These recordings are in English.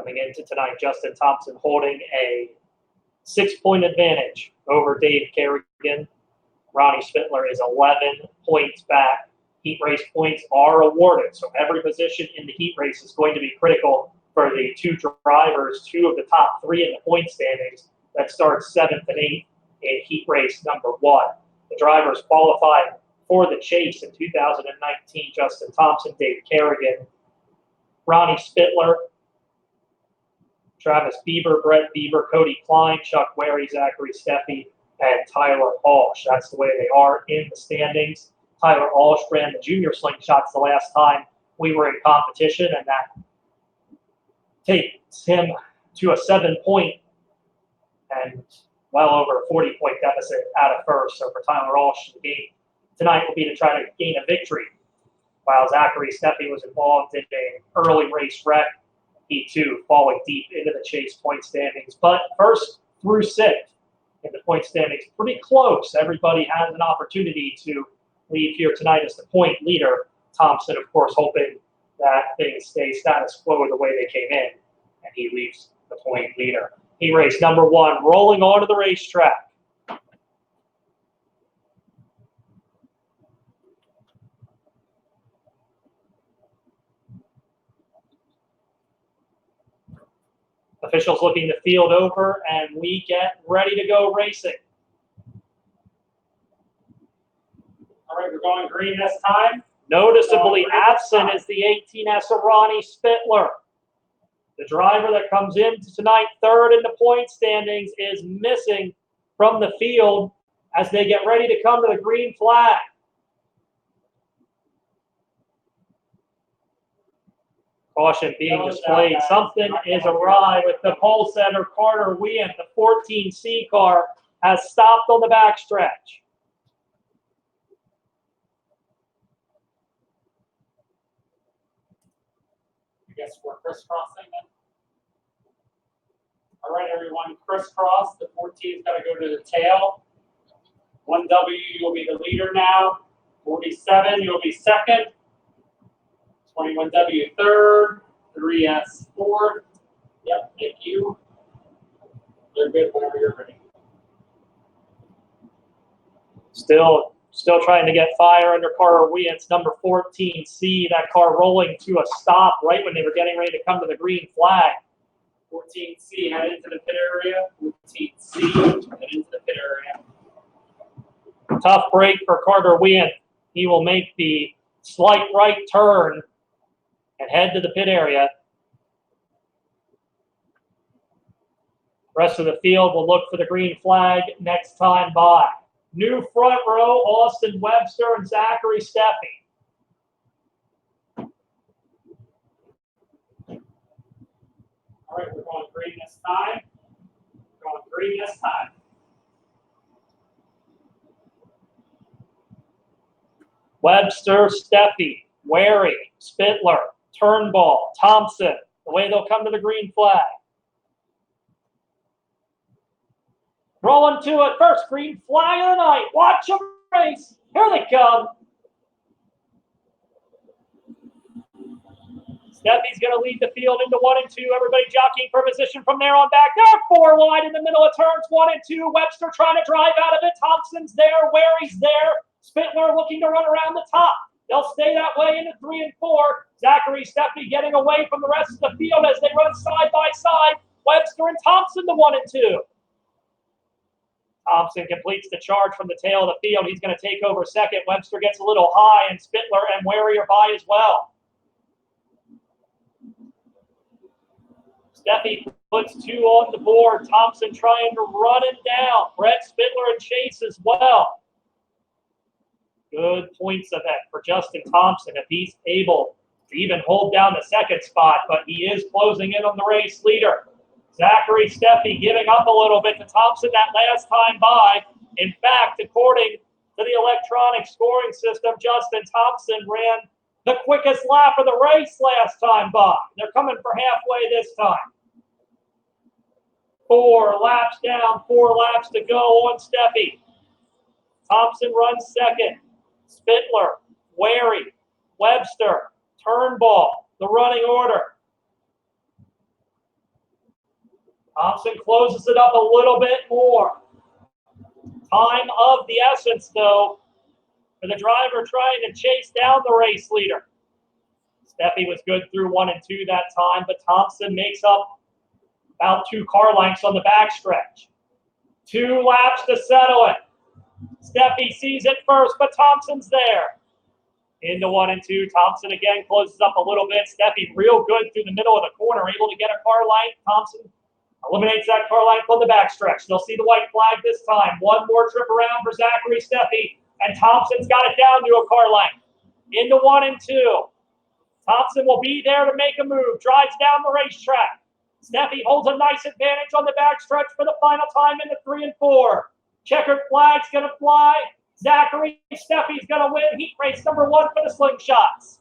Coming into tonight, Justin Thompson holding a 6-point advantage over Dave Kerrigan. Ronnie Spittler is 11 points back. Heat race points are awarded, so every position in the heat race is going to be critical for the two drivers, two of the top three in the point standings that start 7th and 8th in heat race number 1. The drivers qualified for the chase in 2019, Justin Thompson, Dave Kerrigan, Ronnie Spittler, Travis Bieber, Brett Bieber, Cody Klein, Chuck Wary, Zachary Steffi, and Tyler Alsh. That's the way they are in the standings. Tyler Alsh ran the junior slingshots the last time we were in competition, and that takes him to a 7-point and well over a 40-point deficit out of first. So for Tyler Alsh, the game tonight will be to try to gain a victory. While Zachary Steffi was involved in an early race wreck, he too falling deep into the chase point standings. But first through 6th in the point standings, pretty close. Everybody has an opportunity to leave here tonight as the point leader. Thompson, of course, hoping that things stay status quo the way they came in, and he leaves the point leader. Heat race number 1, rolling onto the racetrack. Officials looking the field over, and we get ready to go racing. All right, we're going green this time. Noticeably absent is the 18S of Ronnie Spittler. The driver that comes into tonight 3rd in the point standings is missing from the field as they get ready to come to the green flag. Caution being displayed. Something is awry with the pole setter, Carter Wien. The 14C car has stopped on the backstretch. I guess we're crisscrossing then. All right, everyone, crisscross. The 14's got to go to the tail. 1W, you'll be the leader now. 47, you'll be 2nd. 21W 3rd. 3S 4th. Yep, thank you. They're good whenever you're ready. Still trying to get fire under Carter Wien's number 14C. That car rolling to a stop right when they were getting ready to come to the green flag. 14C, head into the pit area. 14C, head into the pit area. Tough break for Carter Wien. He will make the slight right turn and head to the pit area. Rest of the field will look for the green flag next time by. New front row, Austin Webster and Zachary Steffi. All right, we're going green this time. Going green this time. Webster, Steffi, Wary, Spittler, Turnbull, Thompson. The way they'll come to the green flag. Rolling to it. First green flag of the night. Watch them race. Here they come. Steffi's going to lead the field into 1 and 2. Everybody jockeying for position from there on back. They're 4 wide in the middle of turns 1 and 2. Webster trying to drive out of it. Thompson's there. Wary's there. Spittler looking to run around the top. They'll stay that way into 3 and 4. Zachary Steffi getting away from the rest of the field as they run side by side. Webster and Thompson to 1 and 2. Thompson completes the charge from the tail of the field. He's going to take over second. Webster gets a little high, and Spittler and Wary are by as well. Steffi puts 2 on the board. Thompson trying to run it down. Brett Spittler and Chase as well. Good points of that for Justin Thompson if he's able to even hold down the second spot, but he is closing in on the race leader. Zachary Steffi giving up a little bit to Thompson that last time by. In fact, according to the electronic scoring system, Justin Thompson ran the quickest lap of the race last time by. They're coming for halfway this time. 4 laps down, 4 laps to go on Steffi. Thompson runs second. Spittler, Wary, Webster, Turnbull, the running order. Thompson closes it up a little bit more. Time of the essence, though, for the driver trying to chase down the race leader. Steffi was good through 1 and 2 that time, but Thompson makes up about 2 car lengths on the backstretch. 2 laps to settle it. Steffi sees it first, but Thompson's there. Into 1 and 2. Thompson again closes up a little bit. Steffi real good through the middle of the corner, able to get a car length. Thompson eliminates that car length on the backstretch. They'll see the white flag this time. 1 more trip around for Zachary Steffi, and Thompson's got it down to a car length. Into 1 and 2. Thompson will be there to make a move. Drives down the racetrack. Steffi holds a nice advantage on the backstretch for the final time into 3 and 4. Checkered flag's going to fly. Zachary Steffi's going to win heat race number 1 for the Slingshots.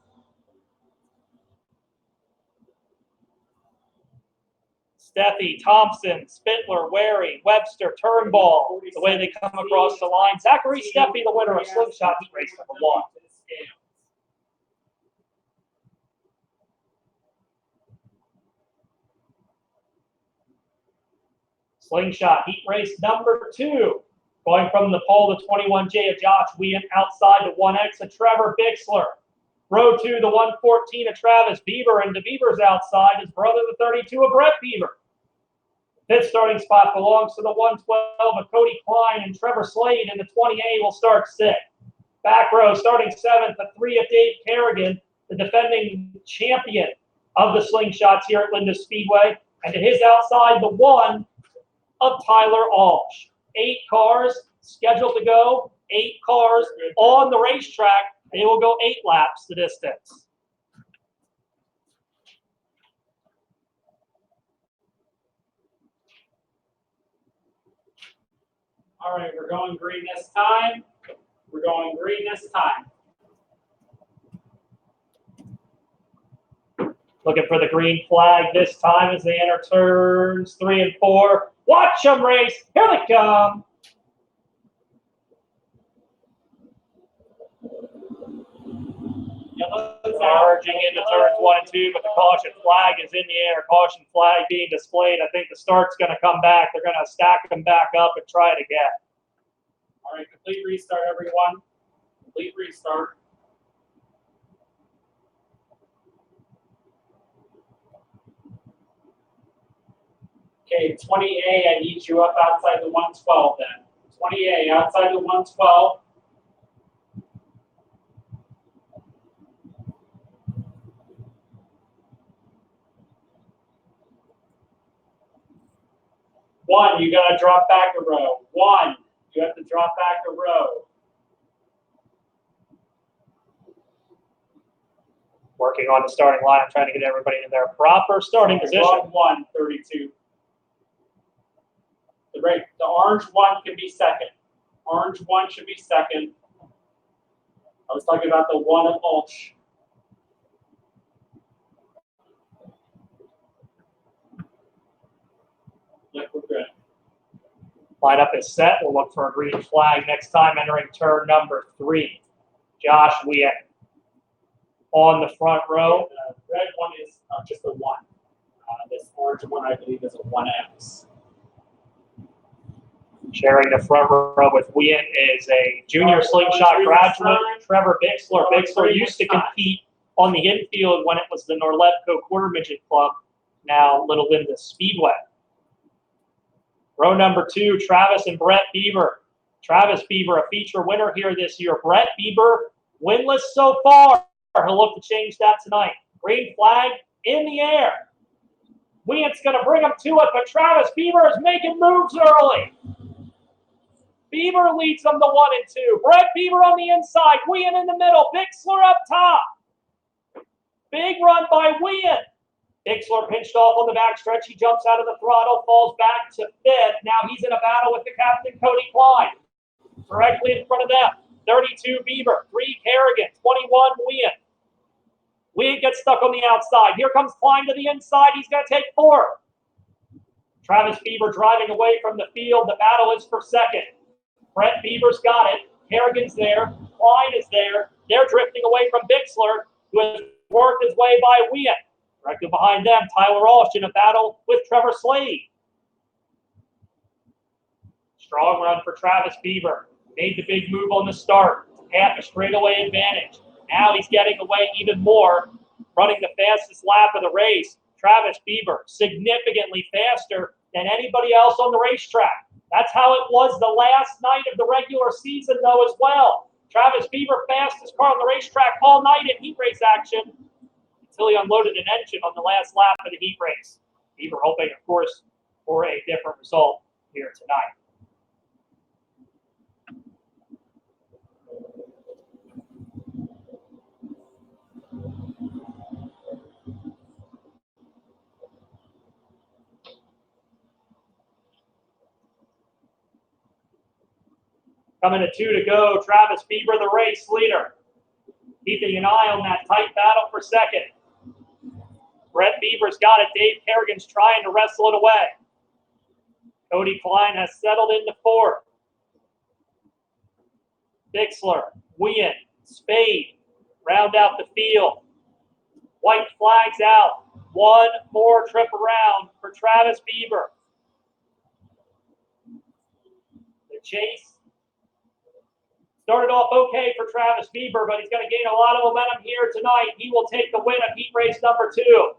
Steffi, Thompson, Spitler, Wary, Webster, Turnbull, the way they come across the line. Zachary Steffi, the winner of Slingshot heat race number 1. Slingshot heat race number 2. Going from the pole, the 21J of Josh Wien, outside the 1X of Trevor Bixler. Row 2, the 114 of Travis Bieber, and DeBieber's outside, his brother, the 32 of Brett Bieber. Fifth starting spot belongs to the 112 of Cody Klein, and Trevor Slade in the 20A will start 6th. Back row starting 7th, the 3 of Dave Kerrigan, the defending champion of the Slingshots here at Linda Speedway, and to his outside, the 1 of Tyler Alsh. 8 cars scheduled to go, 8 cars on the racetrack. They will go 8 laps the distance. All right, we're going green this time. We're going green this time. Looking for the green flag this time as they enter turns 3 and 4. Watch them race. Here they come. Charging into turns 1 and 2, but the caution flag is in the air. Caution flag being displayed. I think the start's going to come back. They're going to stack them back up and try it again. All right, complete restart, everyone. Complete restart. Okay, 20A, I need you up outside the 112 then. 20A, outside the 112. One, you got to drop back a row. 1, you have to drop back a row. Working on the starting line, trying to get everybody in their proper starting position. 1, 32. The orange 1 can be second. Orange 1 should be second. I was talking about the 1 of Ulch. Yep, we're good. Lineup is set. We'll look for a green flag next time entering turn number 3. Josh Wien on the front row. The red 1 is just a 1. This orange 1, I believe, is a 1X. Sharing the front row with Wien is a junior slingshot graduate, Trevor Bixler. Bixler used to compete on the infield when it was the Norlevco Quarter Midget Club, now Little Linda Speedway. Row number 2, Travis and Brett Bieber. Travis Bieber, a feature winner here this year. Brett Bieber, winless so far. He'll look to change that tonight. Green flag in the air. Wien's going to bring him to it, but Travis Bieber is making moves early. Bieber leads them to 1 and 2. Brett Bieber on the inside. Wien in the middle. Bixler up top. Big run by Wien. Bixler pinched off on the backstretch. He jumps out of the throttle, falls back to 5th. Now he's in a battle with the captain, Cody Klein. Directly in front of them. 32 Bieber. 3 Kerrigan. 21 Wien. Wien gets stuck on the outside. Here comes Klein to the inside. He's going to take 4th. Travis Bieber driving away from the field. The battle is for 2nd. Brett Bieber's got it. Kerrigan's there. Klein is there. They're drifting away from Bixler, who has worked his way by Wien. Directly behind them, Tyler Alsh in a battle with Trevor Slade. Strong run for Travis Bieber. Made the big move on the start. Half a straightaway advantage. Now he's getting away even more, running the fastest lap of the race. Travis Bieber, significantly faster than anybody else on the racetrack. That's how it was the last night of the regular season, though, as well. Travis Bieber, fastest car on the racetrack all night in heat race action until he unloaded an engine on the last lap of the heat race. Bieber hoping, of course, for a different result here tonight. Coming to 2 to go, Travis Bieber, the race leader. Keeping an eye on that tight battle for second. Brett Bieber's got it. Dave Kerrigan's trying to wrestle it away. Cody Klein has settled into fourth. Bixler, Wien, Spade round out the field. White flags out. One more trip around for Travis Bieber. The chase started off okay for Travis Bieber, but he's going to gain a lot of momentum here tonight. He will take the win of heat race number 2.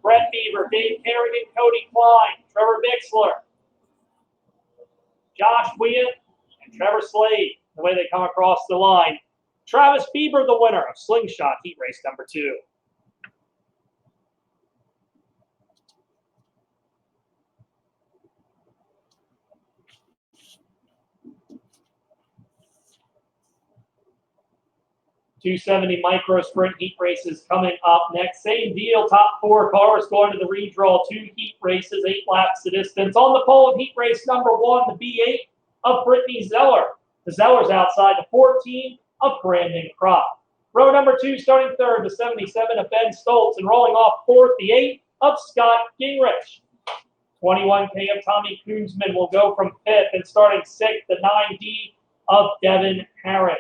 Brett Bieber, Dave Kerrigan, Cody Klein, Trevor Bixler, Josh Wien, and Trevor Slade, the way they come across the line. Travis Bieber, the winner of Slingshot heat race number 2. .270 micro sprint heat races coming up next. Same deal, top 4 cars going to the redraw. 2 heat races, 8 laps the distance. On the pole of heat race number 1, the B8 of Brittany Zeller. The Zeller's outside the 14 of Brandon Kropp. Row number 2 starting third, the 77 of Ben Stoltz, and rolling off fourth, the 8 of Scott Gingrich. 21K of Tommy Koonsman will go from 5th, and starting 6th, the 9D of Devin Harron.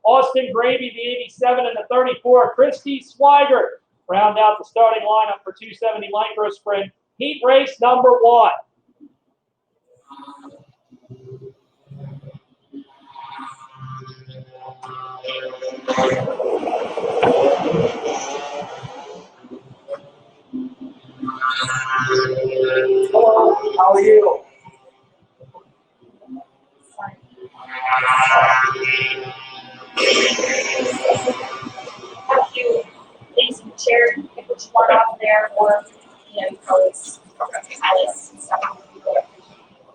Austin Gravy, the 87 and the 34, Christy Swigert round out the starting lineup for 270 micro sprint heat race number 1. Hello, how are you? Have you leave some chairs, you can put one off there, or you know, you can always Alice and stuff.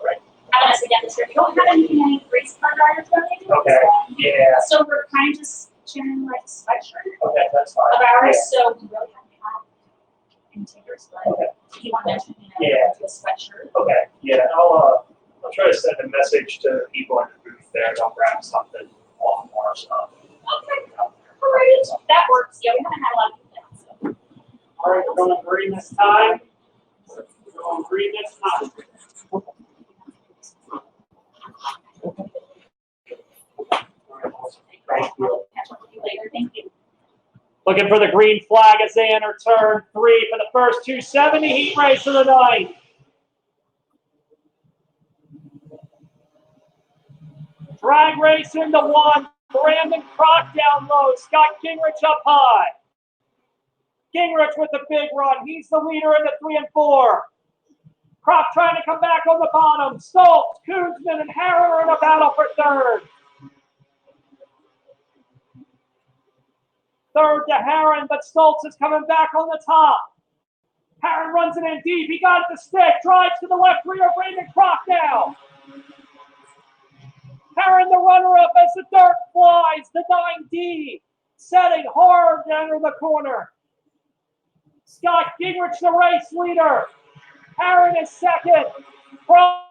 Right. As we get this year, we don't have any race car drivers running. Okay, yeah. So we're kind of just sharing like a sweatshirt Okay, that's fine. of ours, Yeah. so we really haven't had any takers, but Okay. if you want to mention, Yeah. to a sweatshirt. Okay, yeah, I'll try to send a message to the people in the booth there. They'll grab something off our stuff. Okay. All right, that works. Yeah, we haven't had a lot of people. All right, we're going green this time. We're going green this time. Thank you. Catch up with you later. Thank you. Looking for the green flag as they enter turn 3 for the first 270 heat race of the night. Drag race into 1. Brandon Kropp down low. Scott Gingrich up high. Gingrich with the big run. He's the leader in the 3 and 4. Kropp trying to come back on the bottom. Stoltz, Koonsman, and Harron are in a battle for third. Third to Harron, but Stoltz is coming back on the top. Harron runs it in deep. He got it to stick. Drives to the left rear. Brandon Kropp now. Harron, the runner-up as the dirt flies. The 9D setting hard to enter the corner. Scott Gingrich, the race leader. Harron is second. Kropp,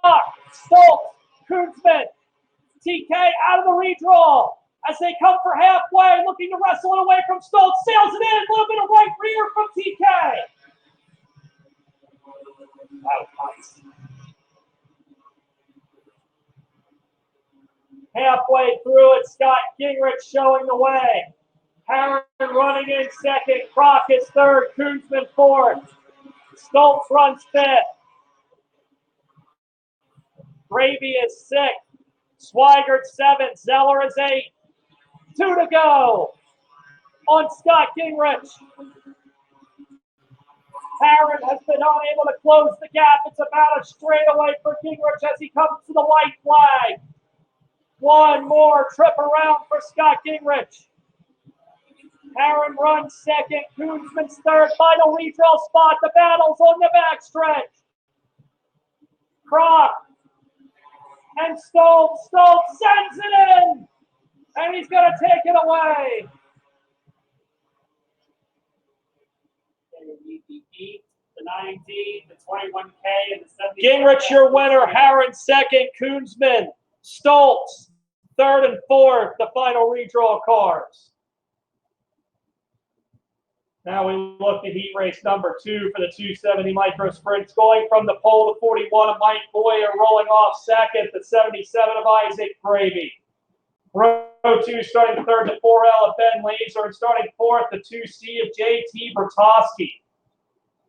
Stoltz, Koonsman, TK out of the redraw as they come for halfway, looking to wrestle it away from Stoltz. Sails it in, a little bit of right rear from TK. That was nice. Halfway through it, Scott Gingrich showing the way. Harron running in second. Kropp is third. Koonsman fourth. Stoltz runs fifth. Gravy is 6. Swigert 7. Zeller is 8. 2 to go on Scott Gingrich. Harron has been unable to close the gap. It's about a straightaway for Gingrich as he comes to the white flag. One more trip around for Scott Gingrich. Harron runs second. Koonsman's third. Final redraw spot. The battle's on the backstretch. Kroc and Stoltz. Stoltz sends it in. And he's going to take it away. The 9D, the 21K, and the 70. Gingrich, your winner. Harron second. Koonsman, Stoltz third and fourth. The final redraw cars. Now we look at heat race number 2 for the 270 micro sprints. Going from the pole to 41 of Mike Boyer, rolling off second, the 77 of Isaac Gravy. Row 2 starting third, the 4L of Ben Laser, and starting fourth, the 2C of JT Bertosky.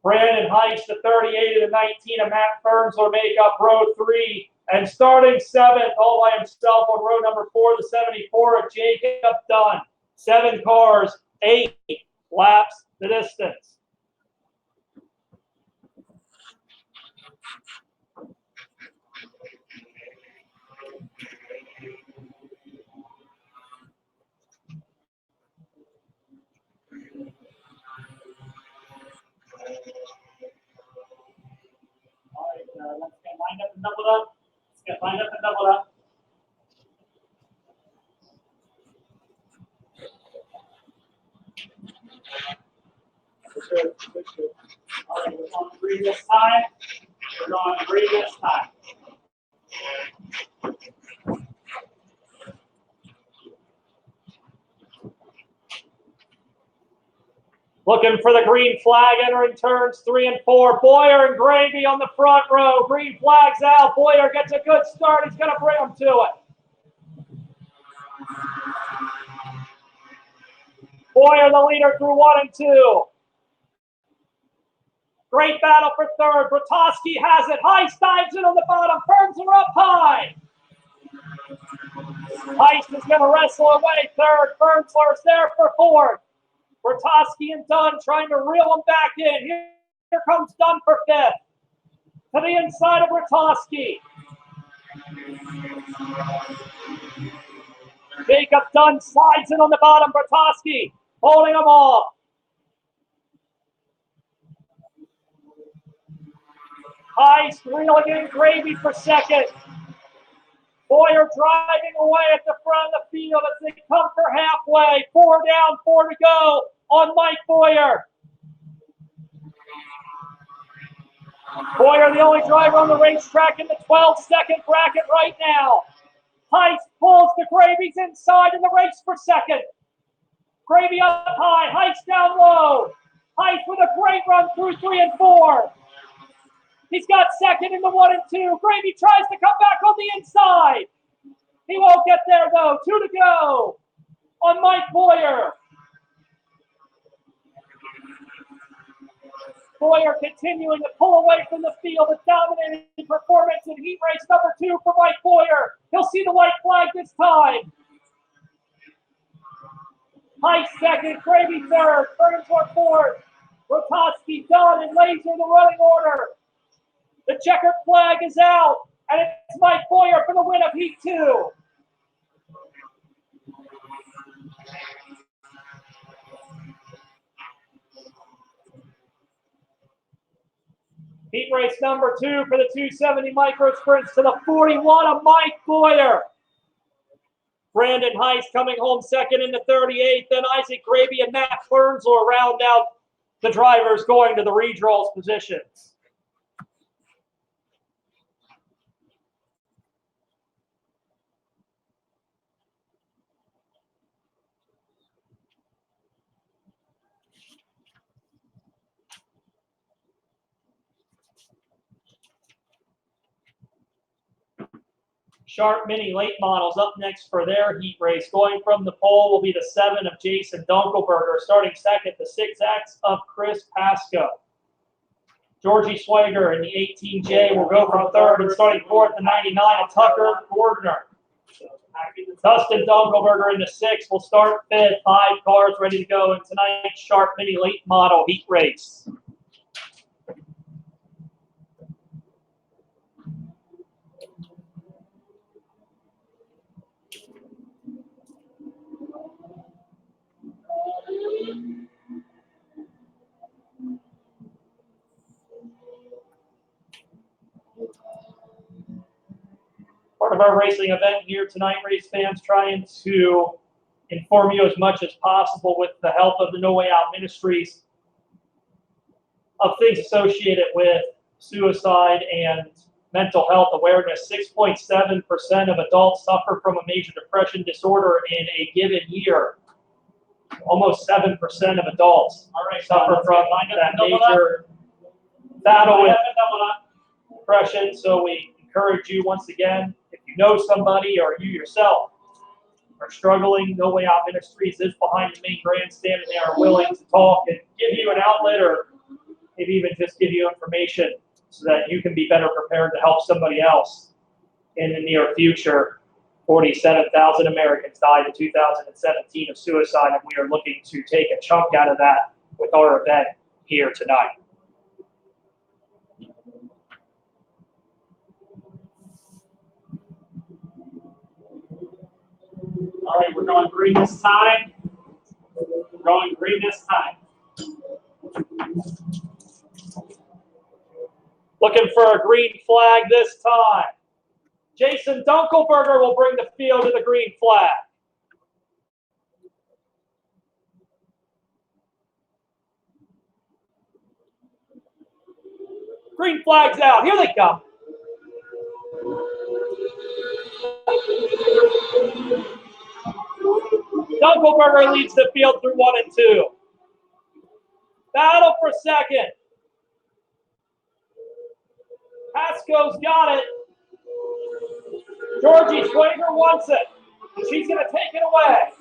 Brandon Heist, the 38 of the 19 of Matt Fernsler make up row 3. And starting seventh, all by himself on row number 4, the 74 of Jacob Dunn. 7 cars, 8 laps the distance. All right, let's get lined up and doubled up. Let's get lined up and doubled up. All right, we're going to green this time. We're going to green this time. Looking for the green flag, entering turns 3 and 4. Boyer and Gravy on the front row. Green flag's out. Boyer gets a good start. He's going to bring him to it. Boyer, the leader, through 1 and 2. Great battle for third. Bertosky has it. Heist dives in on the bottom. Fernsler up high. Heist is going to wrestle away third. Fernsler's there for fourth. Bertosky and Dunn trying to reel him back in. Here comes Dunn for fifth. To the inside of Bertosky. Jacob Dunn slides in on the bottom. Bertosky holding him off. Heist reeling in Gravy for second. Boyer driving away at the front of the field as they come for halfway. 4 down, 4 to go on Mike Boyer. Boyer, the only driver on the racetrack in the 12-second bracket right now. Heist pulls the Gravy's inside in the race for second. Gravy up high, Heist down low. Heist with a great run through 3 and 4. He's got second in the 1 and 2. Gravy tries to come back on the inside. He won't get there though. 2 to go on Mike Boyer. Boyer continuing to pull away from the field. A dominating performance in heat race number 2 for Mike Boyer. He'll see the white flag this time. Heist second, Gravy third, Fernsler fourth. Bertosky, Dunn, and Laser the running order. The checkered flag is out, and it's Mike Boyer for the win of Heat 2. Heat race number 2 for the 270 micro sprints to the 41 of Mike Boyer. Brandon Heist coming home second in the 38. Then Isaac Gravy and Matt Fernsler round out the drivers going to the redraws positions. Sharp Mini late models up next for their heat race. Going from the pole will be the 7 of Jason Dunkelberger. Starting second, the 6X of Chris Pasco. Georgie Swager in the 18J will go from third, and starting fourth, the 99, Tucker Gordner. Dustin Dunkelberger in the 6th will start fifth. 5 cars ready to go in tonight's Sharp Mini Late Model Heat Race. Part of our racing event here tonight, race fans, trying to inform you as much as possible with the help of the No Way Out Ministries of things associated with suicide and mental health awareness. 6.7% of adults suffer from a major depression disorder in a given year. Almost 7% of adults suffer from that major battle with depression. So we encourage you once again, if you know somebody or you yourself are struggling, No Way Out Ministries is behind the main grandstand, and they are willing to talk and give you an outlet, or maybe even just give you information so that you can be better prepared to help somebody else in the near future. 47,000 Americans died in 2017 of suicide, and we are looking to take a chunk out of that with our event here tonight. All right, we're going green this time. We're going green this time. Looking for a green flag this time. Jason Dunkelberger will bring the field to the green flag. Green flag's out. Here they come. Dunkelberger leads the field through 1 and 2. Battle for second. Pasco's got it. Georgie Swager wants it. And she's going to take it away.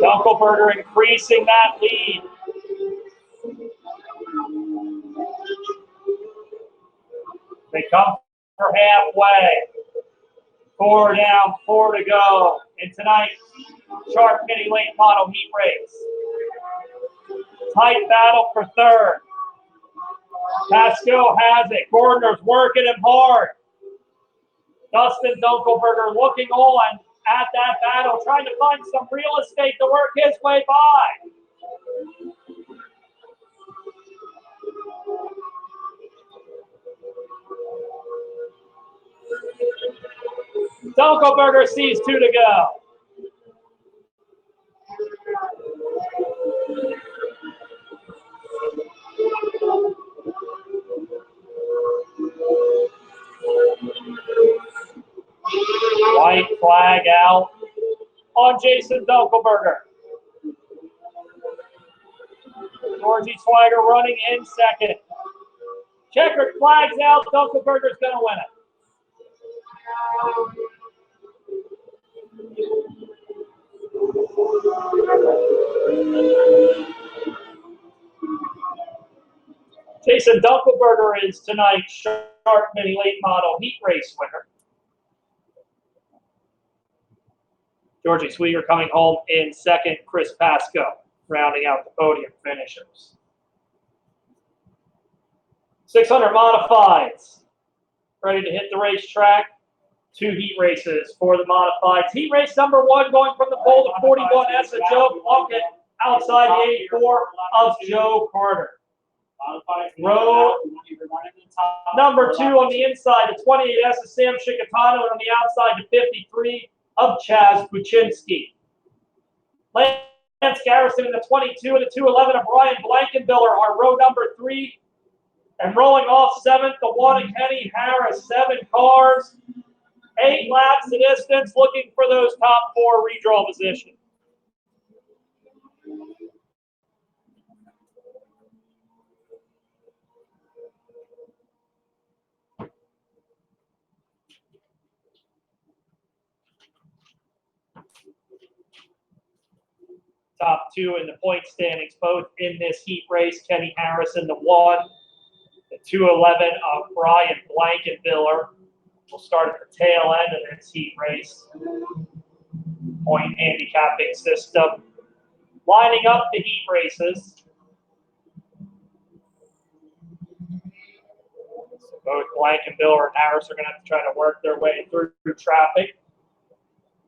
Dunkelberger increasing that lead. They come for halfway. 4 down, 4 to go in tonight's Sharp Mini Late Model Heat Race. Tight battle for third. Pasco has it. Gordner's working him hard. Dustin Dunkelberger looking on at that battle, trying to find some real estate to work his way by. Dunkelberger sees 2 to go. White flag out on Jason Dunkelberger. Georgie Swager running in second. Checkered flag's out. Dunkelberger's going to win it. Jason Dunkelberger is tonight's Sharp Mini Late Model Heat Race winner. Georgie Swager coming home in second. Chris Pasco rounding out the podium finishers. 600 modifieds ready to hit the racetrack. 2 heat races for the modifieds. Heat race number 1 going from the pole to 41S of Joe Plunkett outside the 84 of Joe Carter. Row number 2 on the inside, the 28S of Sam Chicatano, and on the outside, the 53 of Chaz Buczynski. Lance Garrison in the 22 and the 211 of Brian Blankenbiller are row number 3. And rolling off 7th, the 1 of Kenny Harris. 7 cars 8 laps the distance, looking for those top 4 redraw positions. Top 2 in the point standings, both in this heat race. Kenny Harris in the 1, the 2:11 of Brian Blankenbiller will start at the tail end of this heat race. Point handicapping system lining up the heat races. So both Blankenbiller and Harris are going to have to try to work their way through traffic.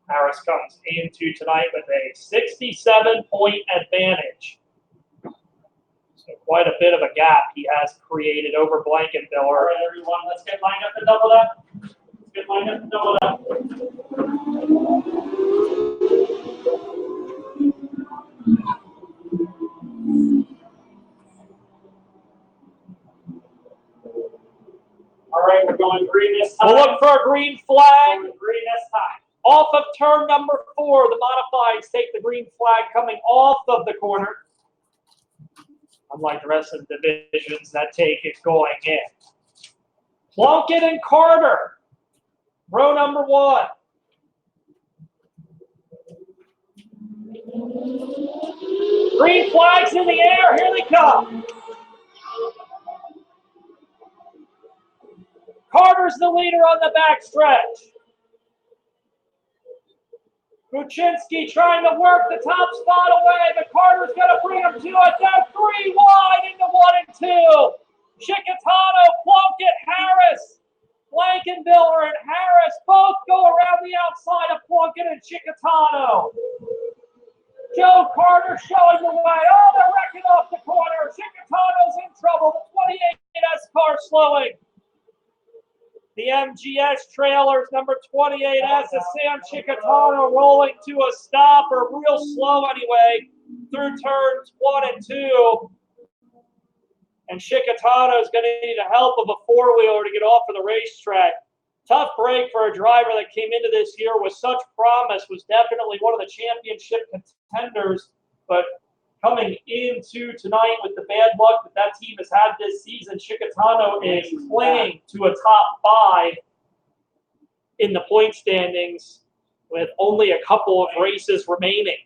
Harris comes into tonight with a 67-point advantage. So quite a bit of a gap he has created over Blankenbiller. All right, everyone, let's get lined up to double up. Let's get lined up to double up. All right, we're going green this time. We'll look for a green flag. Going green this time. Off of turn number 4, the modifieds take the green flag coming off of the corner. Unlike the rest of the divisions that take it going in. Plunkett and Carter, row number 1. Green flags in the air, here they come. Carter's the leader on the backstretch. Kuczynski trying to work the top spot away, but Carter's going to bring him to it. They're 3 wide into 1 and 2. Chickatano, Plunkett, Harris, Blankenbiller, and Harris both go around the outside of Plunkett and Chickatano. Joe Carter showing the way. Oh, they're wrecking off the corner. Chickatano's in trouble. The 28S car slowing. The MGS trailers, number 28S, is Sam Chickatano rolling to a stop, or real slow anyway, through turns 1 and 2. And Chickatano is going to need the help of a 4-wheeler to get off of the racetrack. Tough break for a driver that came into this year with such promise, was definitely one of the championship contenders, but coming into tonight with the bad luck that team has had this season, Chickatano is clinging to a top 5 in the point standings with only a couple of races remaining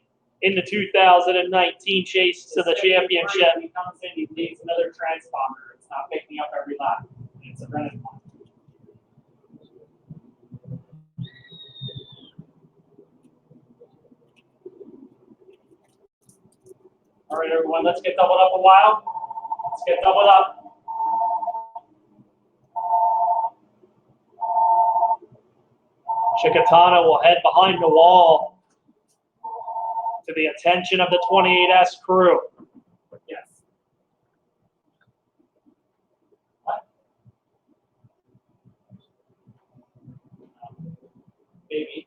in the 2019 chase to the championship. He comes in, he needs another transponder. It's not picking up every lap. It's a running one. All right, everyone, let's get doubled up a while. Let's get doubled up. Chickatano will head behind the wall to the attention of the 28S crew. Yes. What? Maybe.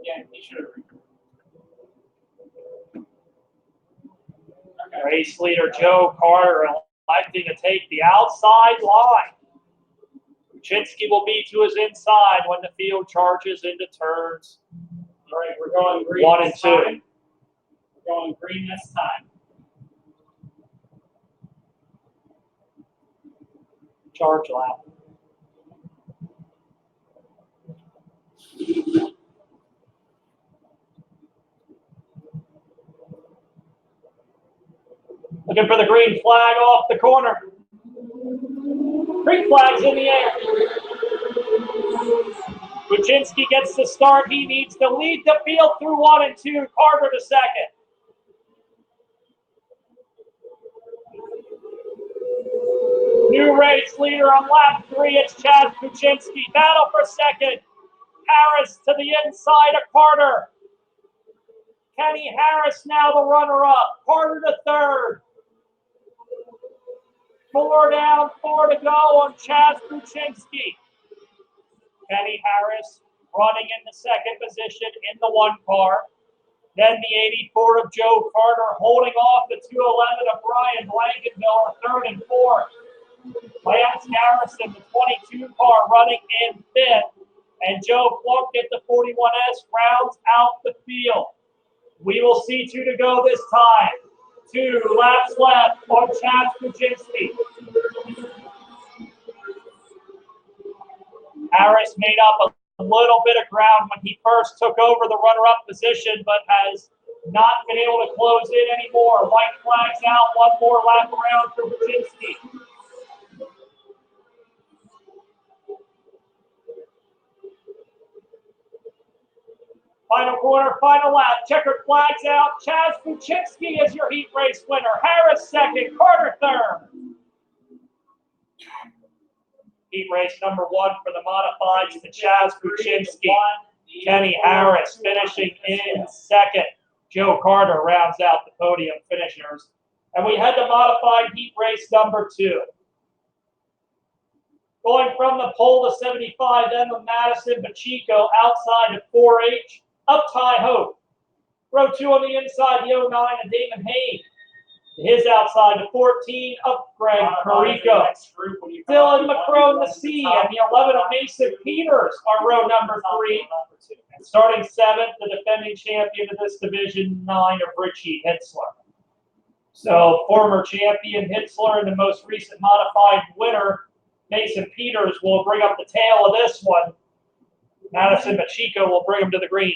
Yeah, he should have. Okay. Race leader Joe Carter electing to take the outside line. Kuczynski will be to his inside when the field charges into turns. All right, we're going green 1 and this 2. time. We're going green this time. Charge lap. Looking for the green flag off the corner. Green flag's in the air. Kuczynski gets the start. He needs to lead the field through 1 and 2. Carter to second. New race leader on lap 3. It's Chad Kuczynski. Battle for second. Harris to the inside of Carter. Kenny Harris now the runner-up. Carter to third. 4 down, 4 to go on Chaz Kuczynski. Kenny Harris running in the second position in the 1 car. Then the 84 of Joe Carter holding off the 211 of Brian Blankenmiller, 3rd and 4th. Lance Harrison, the 22 car, running in fifth. And Joe Plunkett, the 41S, rounds out the field. We will see 2 to go this time. 2 laps left on Chaz Kuczynski. Harris made up a little bit of ground when he first took over the runner-up position, but has not been able to close in anymore. White flags out, 1 more lap around for Kuczynski. Final corner, final lap. Checkered flags out. Chaz Kuczynski is your heat race winner. Harris second, Carter third. Heat race number 1 for the modifieds to Chaz Kuczynski. Kenny Harris finishing in second. Joe Carter rounds out the podium finishers. And we head to modified heat race number 2. Going from the pole to 75, Emma Madison Pacheco outside of 4H. Up Ty Hope. Row 2 on the inside, the 09 of Damon Hayes. His outside to 14 of Greg Perico. Dylan McCrone, the C, and the 11 of Mason Peters are row number 3. And starting 7th, the defending champion of this division, 9 of Richie Hitzler. So former champion Hitzler and the most recent modified winner, Mason Peters, will bring up the tail of this one. Madison Pacheco will bring him to the green.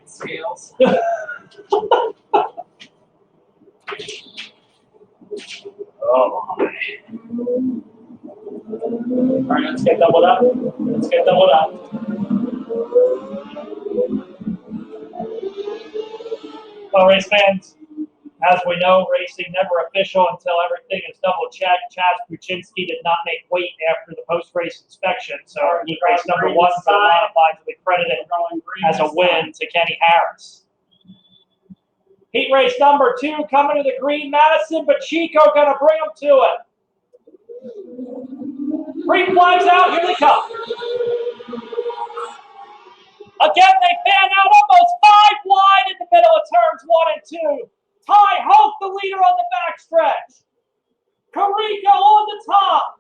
Scales. Oh my. All right, let's get doubled up. Let's get doubled up. Well, race fans, as we know, racing never official until everything is double checked. Chaz Kuczynski did not make weight after the post-race inspection, so heat race number 1 for the modifieds will be credited as a win to Kenny Harris. Heat race number 2 coming to the green. Madison Pacheco going to bring him to it. Green flags out. Here they come. Again, they fan out almost 5 wide in the middle of turns 1 and 2. Ty Hope, the leader on the backstretch. Perico on the top.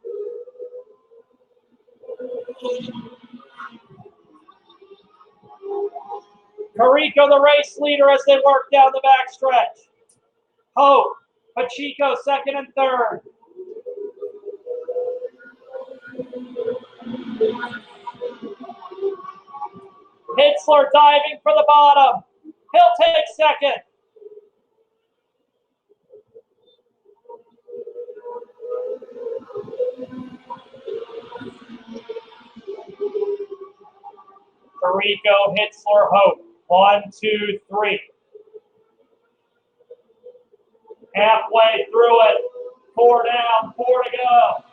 Perico, the race leader, as they work down the backstretch. Hope, Pacheco, second and third. Hitzler diving for the bottom. He'll take second. Perico, Hitzler, Hope. 1, 2, 3. Halfway through it. 4 down, 4 to go.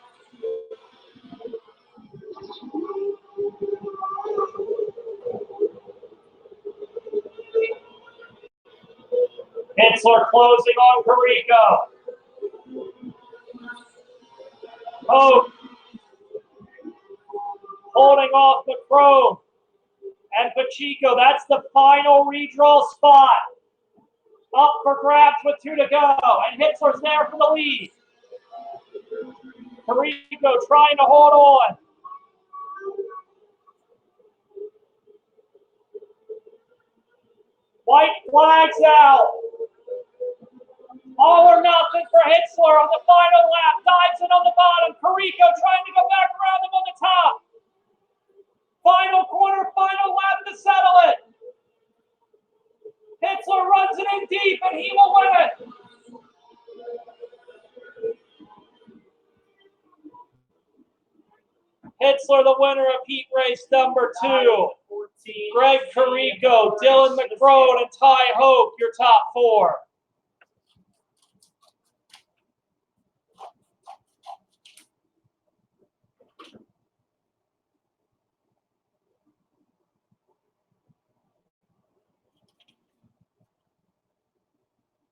Hitzler closing on Perico. Hope holding off McCrone. And Pacheco, that's the final redraw spot. Up for grabs with 2 to go. And Hitzler's there for the lead. Perico trying to hold on. White flags out. All or nothing for Hitzler. Hetzler on the final lap, dives in on the bottom. Carrico trying to go back around him on the top. Final corner, final lap to settle it. Hetzler runs it in deep, and he will win it. Hetzler, the winner of heat race number 2. Greg Carrico, Dylan McCrone, and Ty Hope, your top 4.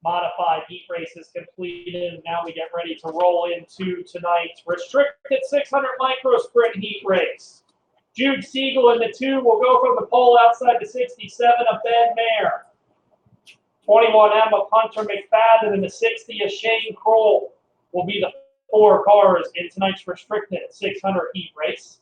Modified heat races completed. Now we get ready to roll into tonight's restricted 600 micro sprint heat race. Jude Siegel in the 2 will go from the pole outside the 67 of Ben Mayer. 21M of Hunter McFadden and the 60 of Shane Kroll will be the 4 cars in tonight's restricted 600 heat race.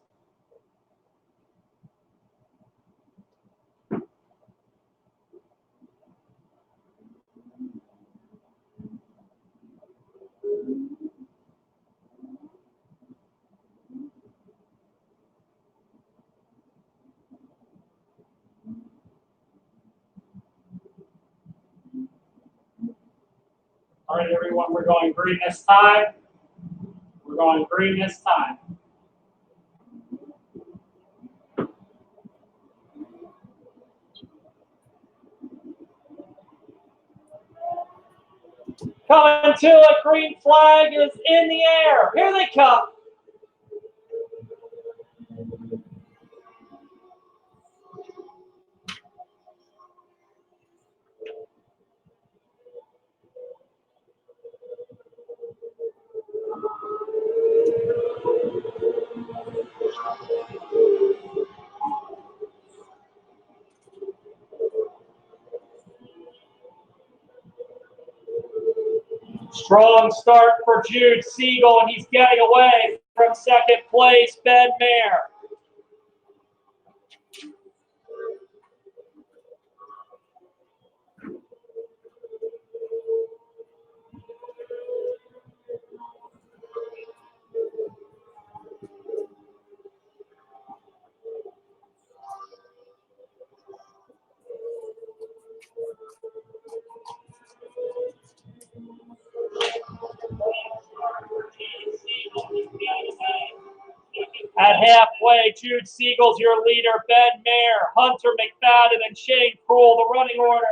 All right, everyone, we're going green this time. We're going green this time. Coming to it, green flag is in the air. Here they come. Strong start for Jude Siegel, and he's getting away from second place, Ben Mayer. At halfway, Jude Siegel's your leader, Ben Mayer, Hunter McFadden, and Shane Kroll, the running order.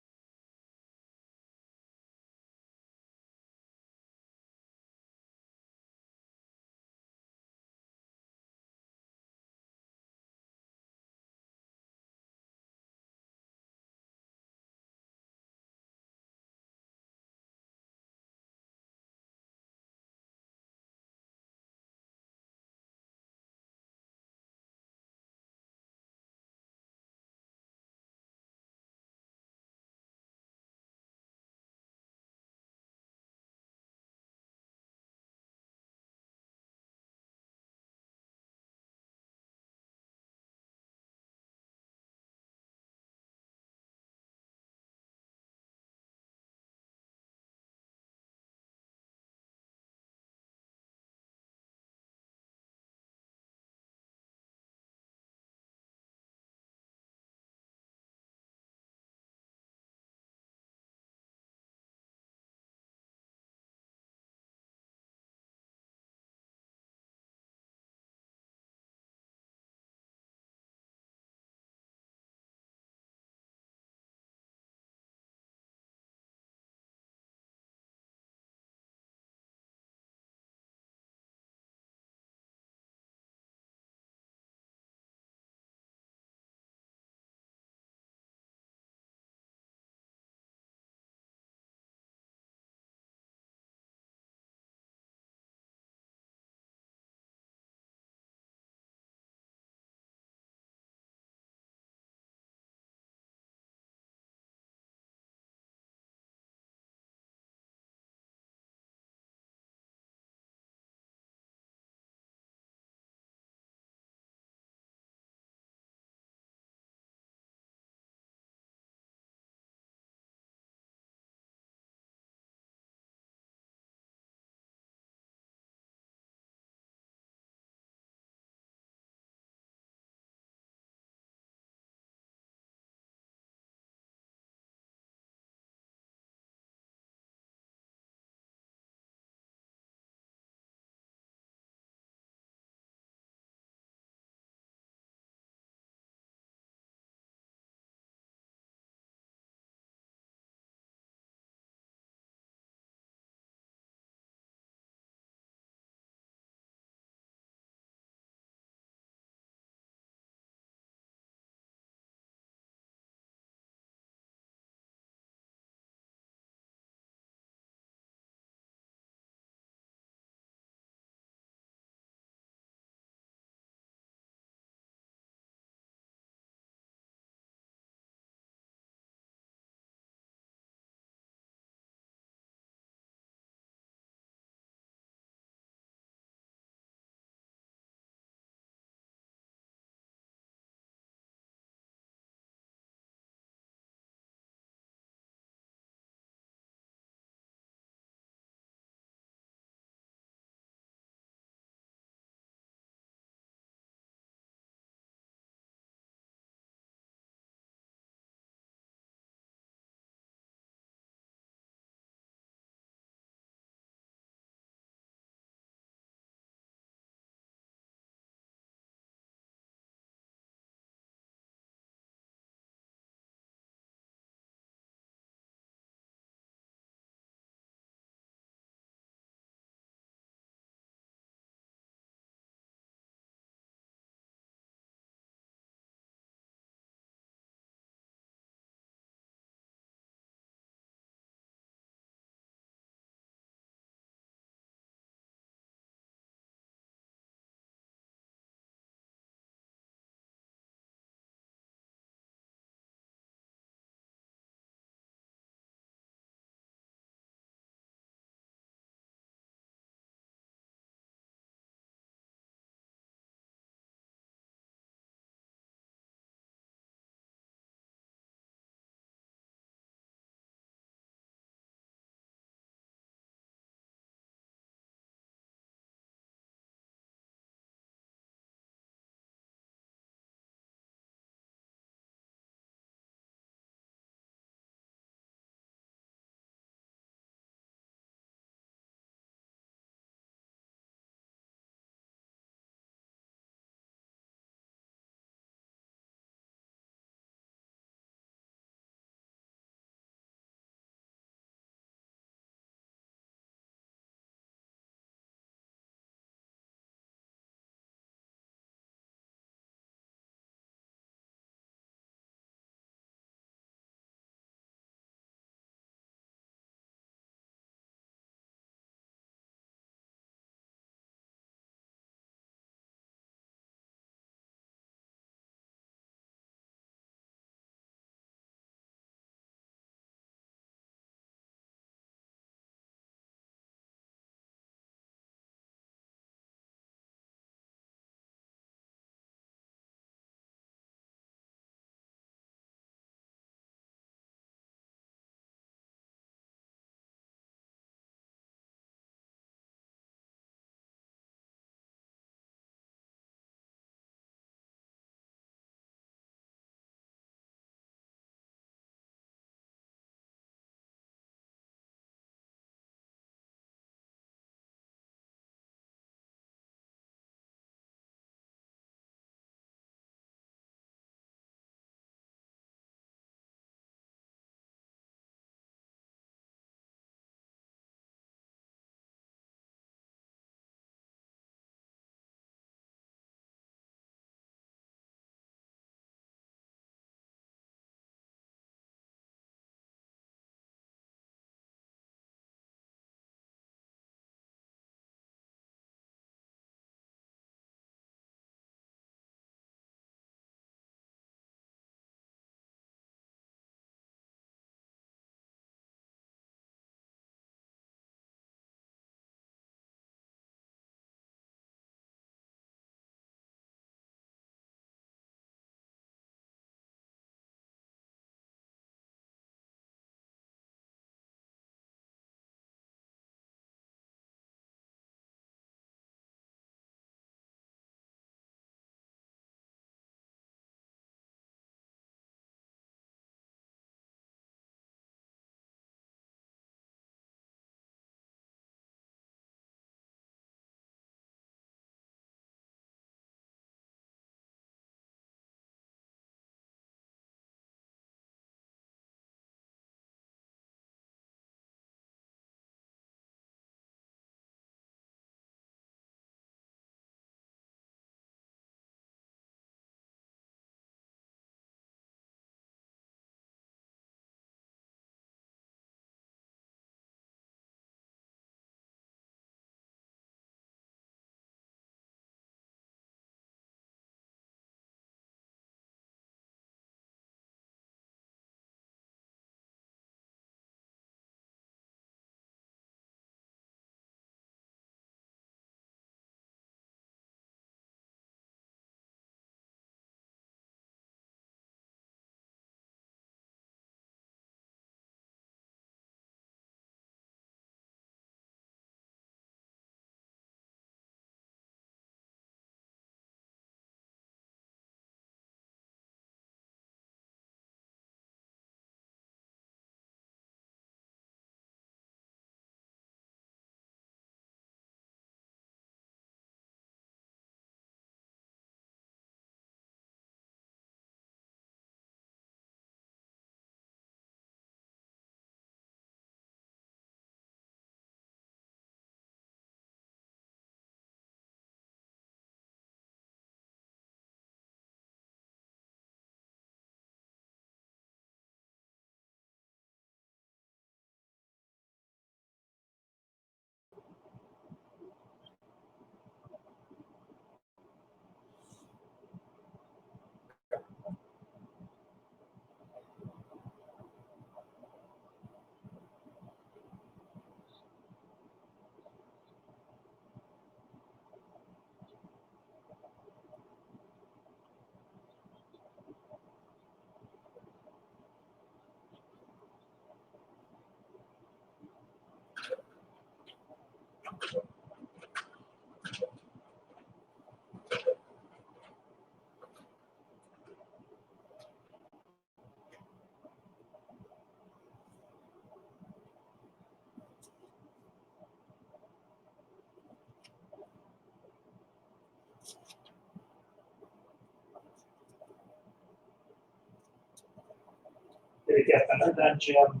Did it get better then, Jim?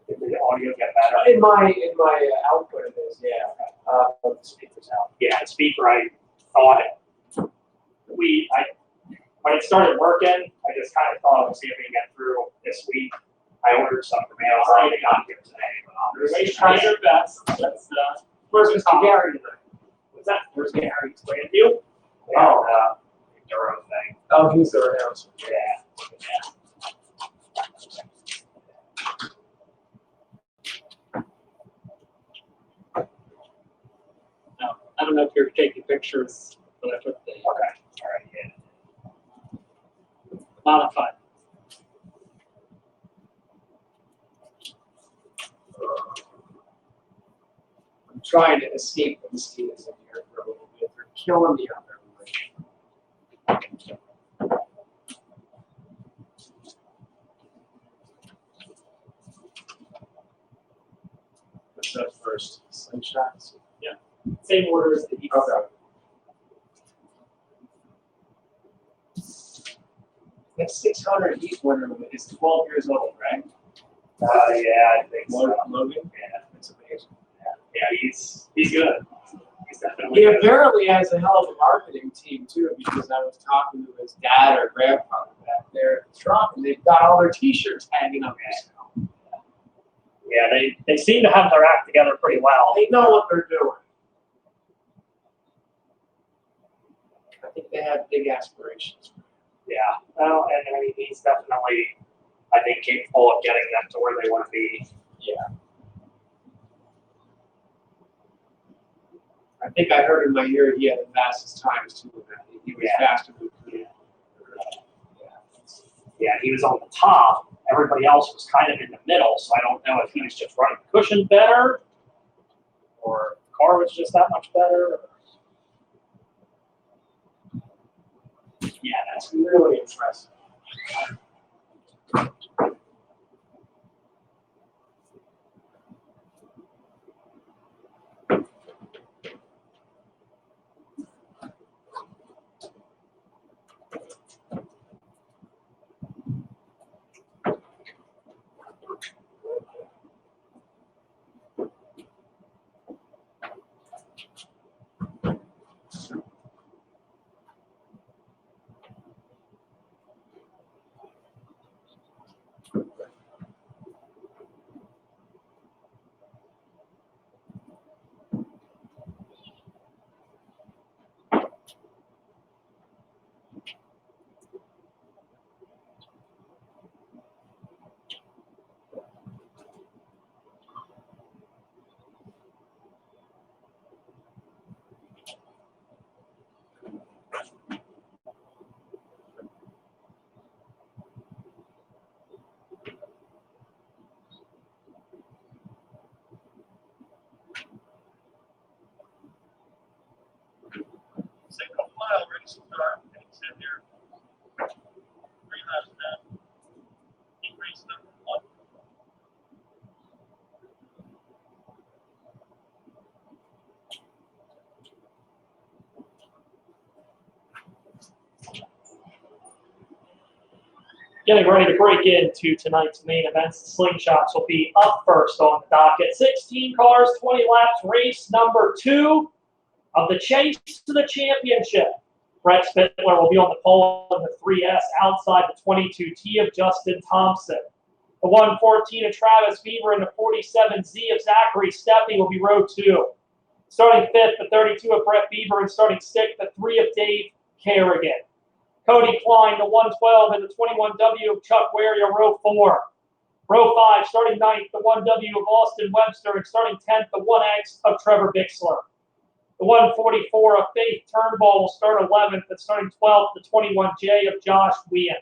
Did the audio get better? In my output it is, yeah. But the speaker's out. Yeah, the speaker, I thought when it started working, I just kind of thought I would see if we can get through this week. I ordered some for mail, so I got here today. Everybody tries their best. That's, Where's Mr. Gary today? What's that? Where's Gary? He's waiting for you? Oh, Durham thing. Oh, he's the announcer. Yeah. no, I don't know if you're taking pictures, but I put the Okay. All right. Yeah. modified. I'm trying to escape the mosquitoes in here for a little bit. They're killing me out there. What's that first? Slingshots? Same order as the East. Okay. That 600 heat winner is 12 years old, right? Yeah, I think so. Logan? Yeah. That's amazing. Yeah, he's good. He's definitely He good. apparently has a hell of a marketing team too, because I was talking to his dad or grandfather back there at the truck, and they've got all their T-shirts hanging up there. Yeah, they seem to have their act together pretty well. They know what they're doing. I think they have big aspirations. Yeah, well, and I mean, he's definitely, I think, capable of getting them to where they want to be. Yeah. I think I heard in my ear he had the fastest times too. He was Yeah. faster than me. Yeah, he was on the top. Everybody else was kind of in the middle, so I don't know if he was just running the cushion better or the car was just that much better. Yeah, that's really impressive. Single file ready to start, and it's in here. 3 laps down. Race number 1. Getting ready to break into tonight's main events. The Slingshots will be up first on the docket. 16 cars, 20 laps, race number 2 of the chase to the championship. Brett Spittler will be on the pole in the 3S outside the 22T of Justin Thompson. The 114 of Travis Beaver and the 47Z of Zachary Steppe will be row 2. Starting 5th, the 32 of Brett Beaver, and starting 6th, the 3 of Dave Kerrigan. Cody Klein, the 112, and the 21W of Chuck Wary, row 4. Row 5, starting 9th, the 1W of Austin Webster, and starting 10th, the 1X of Trevor Bixler. The 144 of Faith Turnbull will start 11th, and starting 12th, the 21J of Josh Wien.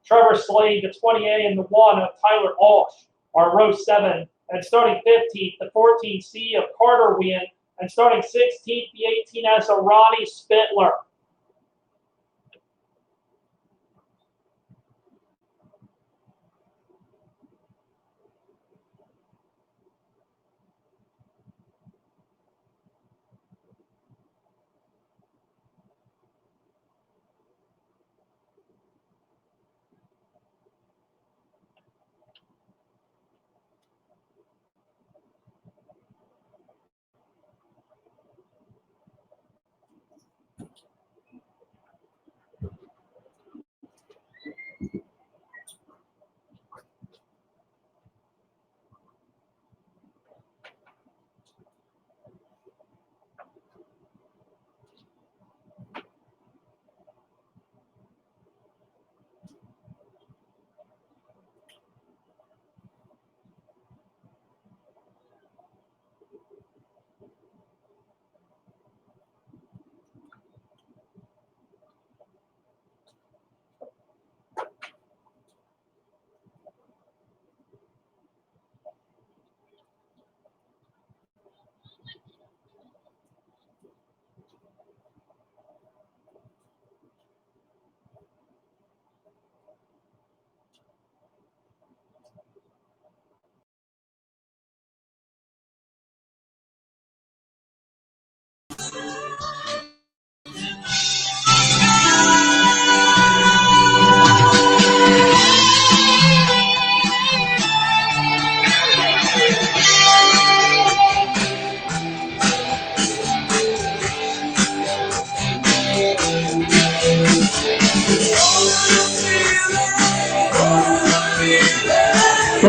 Trevor Slade, the 20A, and the 1 of Tyler Walsh are row 7, and starting 15th, the 14C of Carter Wien, and starting 16th, the 18S of Ronnie Spittler.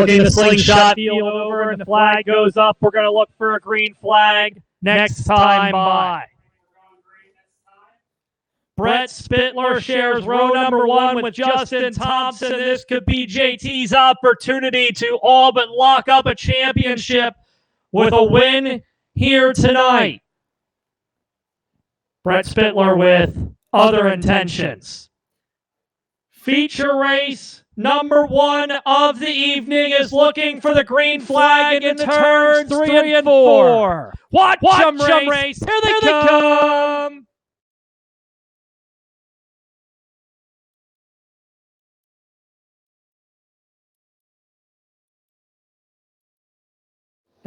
looking to slingshot field over, and the flag goes up. We're going to look for a green flag next time by. Brett Spittler shares row number 1 with Justin Thompson. This could be JT's opportunity to all but lock up a championship with a win here tonight. Brett Spittler with other intentions. Feature race number 1 of the evening is looking for the green flag in turns 3 and 4. Watch 'em race. Here they come.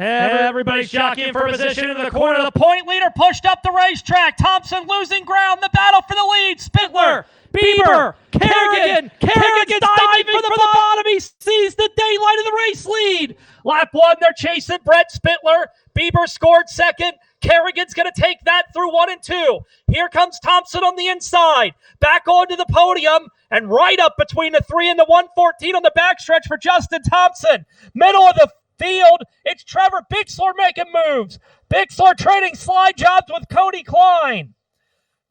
Everybody's jockeying for position in the corner. The point leader pushed up the racetrack. Thompson losing ground. The battle for the lead. Spittler, Bieber, Kerrigan. Kerrigan's diving for the bottom. He sees the daylight of the race lead. Lap 1, they're chasing Brett Spittler. Bieber scored second. Kerrigan's going to take that through 1 and 2. Here comes Thompson on the inside. Back onto the podium and right up between the 3 and the 114 on the backstretch for Justin Thompson. Middle of the field, it's Trevor Bixler making moves. Bixler trading slide jobs with Cody Klein.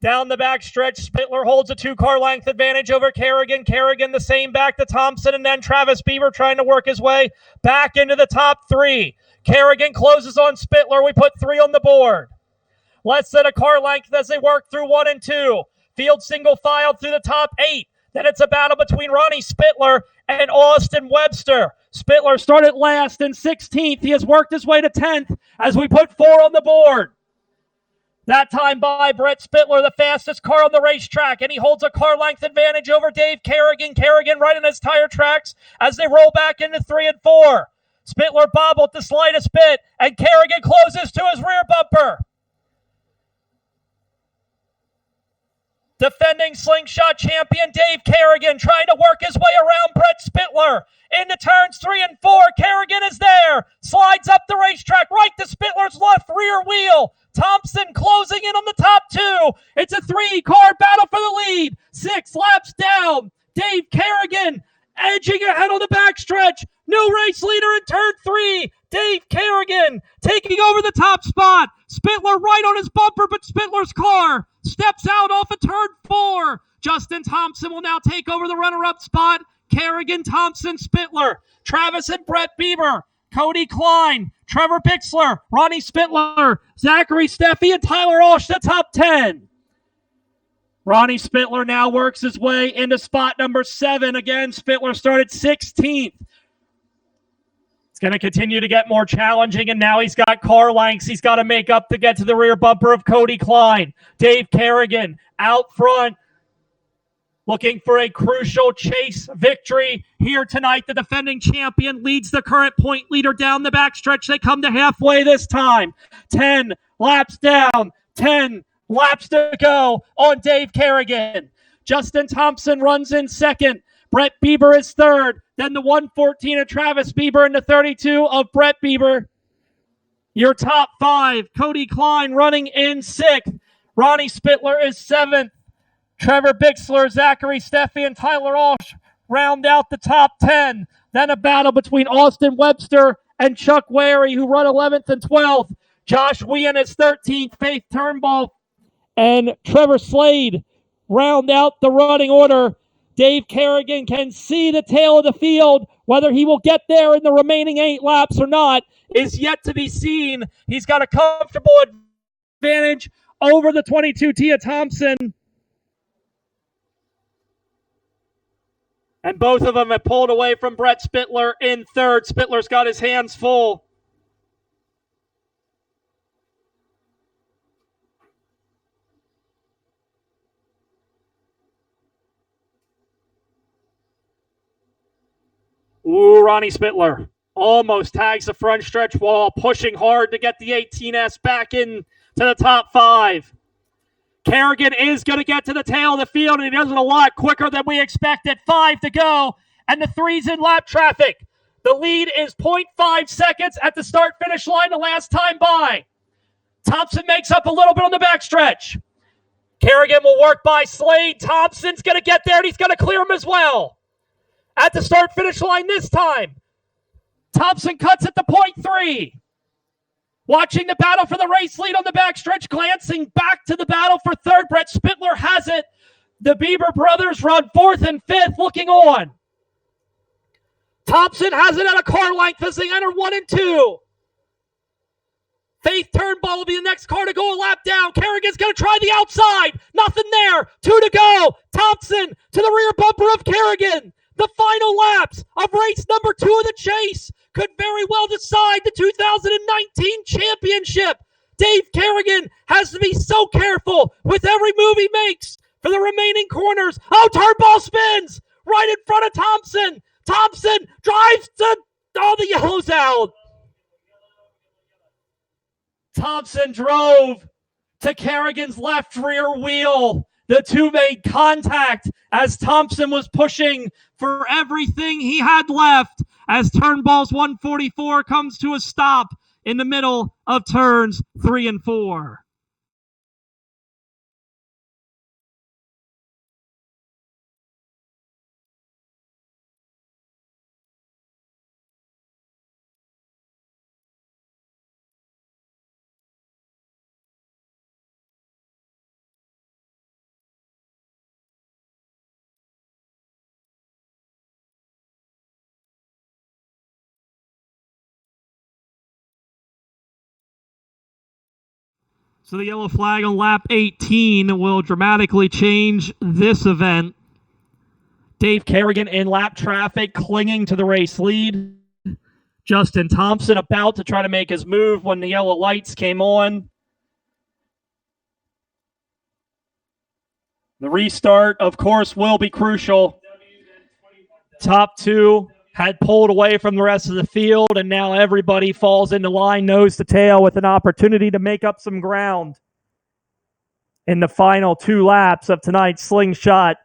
Down the backstretch, Spittler holds a 2-car length advantage over Kerrigan. Kerrigan the same back to Thompson, and then Travis Bieber trying to work his way back into the top 3. Kerrigan closes on Spittler. We put 3 on the board. Less than a car length as they work through 1 and 2. Field single file through the top 8. Then it's a battle between Ronnie Spittler and Austin Webster. Spittler started last and 16th. He has worked his way to 10th as we put 4 on the board. That time by Brett Spittler, the fastest car on the racetrack, and he holds a car length advantage over Dave Kerrigan. Kerrigan right in his tire tracks as they roll back into 3 and 4. Spittler bobbled the slightest bit, and Kerrigan closes to his rear bumper. Defending slingshot champion Dave Kerrigan trying to work his way around Brett Spittler. Into turns 3 and 4, Kerrigan is there. Slides up the racetrack right to Spittler's left rear wheel. Thompson closing in on the top 2. It's a 3-car battle for the lead. 6 laps down. Dave Kerrigan edging ahead on the backstretch. New race leader in turn 3. Dave Kerrigan taking over the top spot. Spittler right on his bumper, but Spittler's car steps out off of turn 4. Justin Thompson will now take over the runner-up spot. Kerrigan, Thompson, Spittler, Travis and Brett Bieber, Cody Klein, Trevor Bixler, Ronnie Spittler, Zachary Steffi, and Tyler Osh, the top 10. Ronnie Spittler now works his way into spot number 7. Again, Spittler started 16th. It's going to continue to get more challenging, and now he's got car lengths he's got to make up to get to the rear bumper of Cody Klein. Dave Kerrigan out front, looking for a crucial chase victory here tonight. The defending champion leads the current point leader down the backstretch. They come to halfway this time. 10 laps down, 10 laps to go on Dave Kerrigan. Justin Thompson runs in second. Brett Bieber is third. Then the 114 of Travis Bieber and the 32 of Brett Bieber. Your top 5. Cody Klein running in 6th. Ronnie Spittler is 7th. Trevor Bixler, Zachary Steffi, and Tyler Osh round out the top 10. Then a battle between Austin Webster and Chuck Wary, who run 11th and 12th. Josh Wien is 13th. Faith Turnbull and Trevor Slade round out the running order. Dave Kerrigan can see the tail of the field. Whether he will get there in the remaining 8 laps or not is yet to be seen. He's got a comfortable advantage over the 22 Tia Thompson. And both of them have pulled away from Brett Spittler in third. Spittler's got his hands full. Ooh, Ronnie Spittler almost tags the front stretch wall, pushing hard to get the 18S back in to the top 5. Kerrigan is going to get to the tail of the field, and he does it a lot quicker than we expected. 5 to go, and the 3's in lap traffic. The lead is 0.5 seconds at the start-finish line the last time by. Thompson makes up a little bit on the backstretch. Kerrigan will work by Slade. Thompson's going to get there, and he's going to clear him as well. At the start-finish line this time, Thompson cuts at the point 3. Watching the battle for the race lead on the backstretch, glancing back to the battle for third. Brett Spittler has it. The Bieber brothers run 4th and 5th, looking on. Thompson has it at a car length as they enter 1 and 2. Faith Turnbull will be the next car to go a lap down. Kerrigan's going to try the outside. Nothing there. 2 to go. Thompson to the rear bumper of Kerrigan. The final laps of race number 2 of the chase could very well decide the 2019 championship. Dave Kerrigan has to be so careful with every move he makes for the remaining corners. Oh, Turnbull spins right in front of Thompson. Thompson drives to, the yellow's out. Thompson drove to Kerrigan's left rear wheel. The two made contact as Thompson was pushing for everything he had left as Turnbull's 144 comes to a stop in the middle of turns 3 and 4. So the yellow flag on lap 18 will dramatically change this event. Dave Kerrigan in lap traffic, clinging to the race lead. Justin Thompson about to try to make his move when the yellow lights came on. The restart, of course, will be crucial. Top 2 had pulled away from the rest of the field, and now everybody falls into line nose to tail with an opportunity to make up some ground in the final 2 laps of tonight's slingshot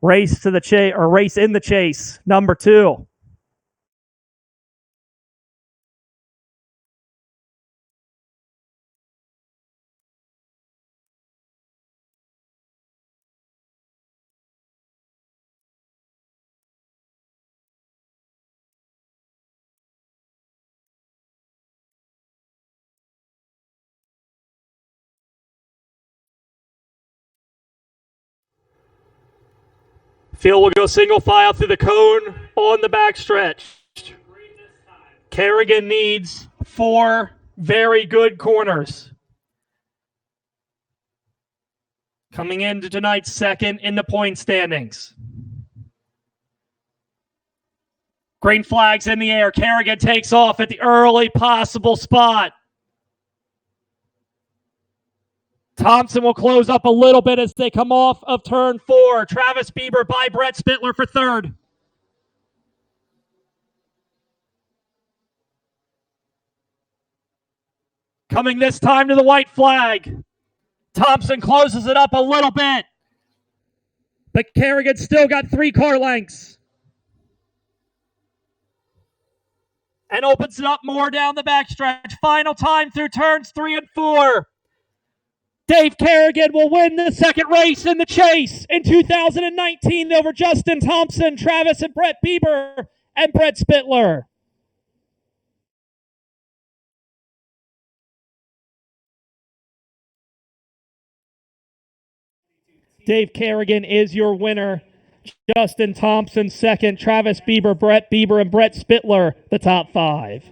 race to the chase, or race in the chase, number 2. Field will go single file through the cone on the backstretch. Kerrigan needs 4 very good corners. Coming into tonight's second in the point standings. Green flags in the air. Kerrigan takes off at the early possible spot. Thompson will close up a little bit as they come off of turn 4. Travis Bieber by Brett Spittler for third. Coming this time to the white flag. Thompson closes it up a little bit. But Kerrigan still got 3 car lengths. And opens it up more down the backstretch. Final time through turns 3 and 4. Dave Kerrigan will win the second race in the chase in 2019 over Justin Thompson, Travis and Brett Bieber, and Brett Spittler. Dave Kerrigan is your winner. Justin Thompson second, Travis Bieber, Brett Bieber, and Brett Spittler, the top 5.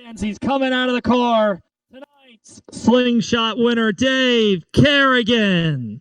Fans, he's coming out of the car. Tonight's slingshot winner, Dave Kerrigan.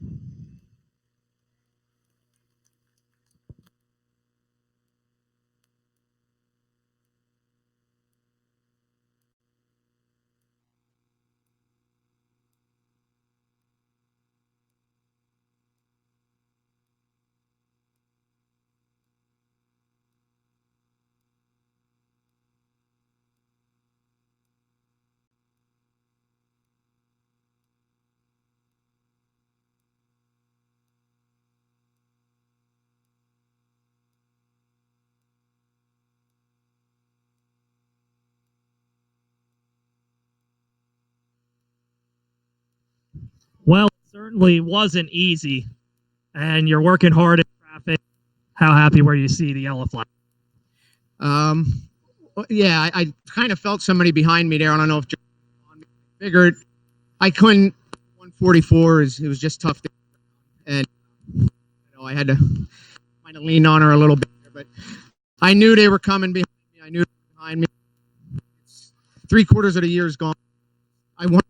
Well, it certainly wasn't easy, and you're working hard in traffic. How happy were you to see the yellow flag? Yeah, I kind of felt somebody behind me there. I don't know if I figured I couldn't. 144 it was just tough, and I had to kind of lean on her a little bit there, but I knew they were coming behind me. I knew they were behind me. It's 3/4 of the year is gone. I won.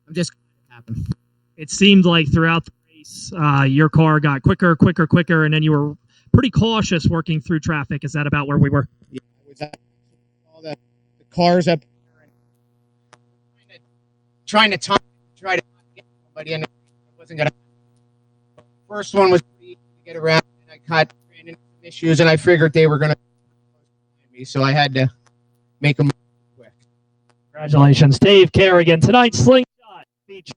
I'm just happy. It seemed like throughout the race, your car got quicker, and then you were pretty cautious working through traffic. Is that about where we were? Yeah, with all the cars up there and trying to try to get somebody in. It wasn't gonna. First one was pretty easy to get around, and I ran into some issues, and I figured they were gonna me, so I had to make them quick. Congratulations, Dave Kerrigan. Tonight's slingshot feature.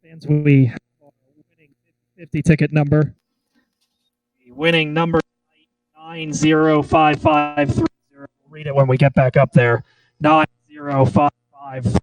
Fans, we have our winning 50 ticket number. The winning number 905530. We'll read it when we get back up there. 90550.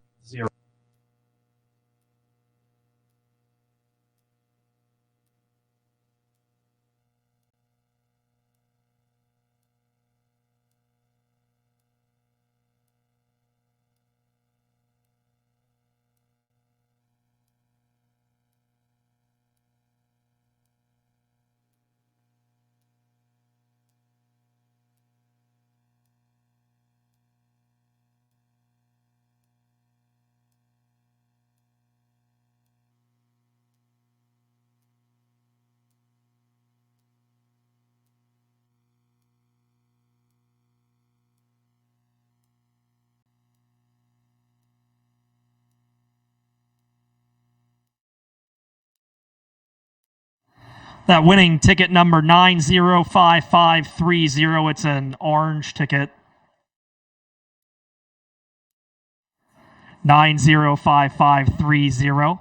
That winning ticket number 905530. It's an orange ticket. 905530.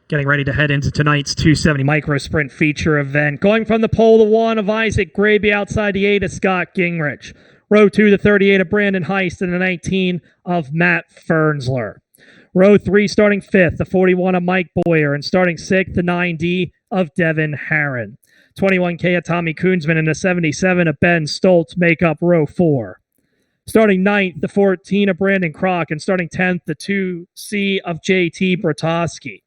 Getting ready to head into tonight's 270 micro sprint feature event. Going from the pole, the 1 of Isaac Graby, outside the 8 of Scott Gingrich. Row 2, the 38 of Brandon Heist, and the 19 of Matt Fernsler. Row 3, starting 5th, the 41 of Mike Boyer, and starting 6th, the 9D of Devin Harron. 21K of Tommy Koonsman and the 77 of Ben Stoltz make up row 4. Starting 9th, the 14 of Brandon Kroc, and starting 10th, the 2C of JT Bratoski.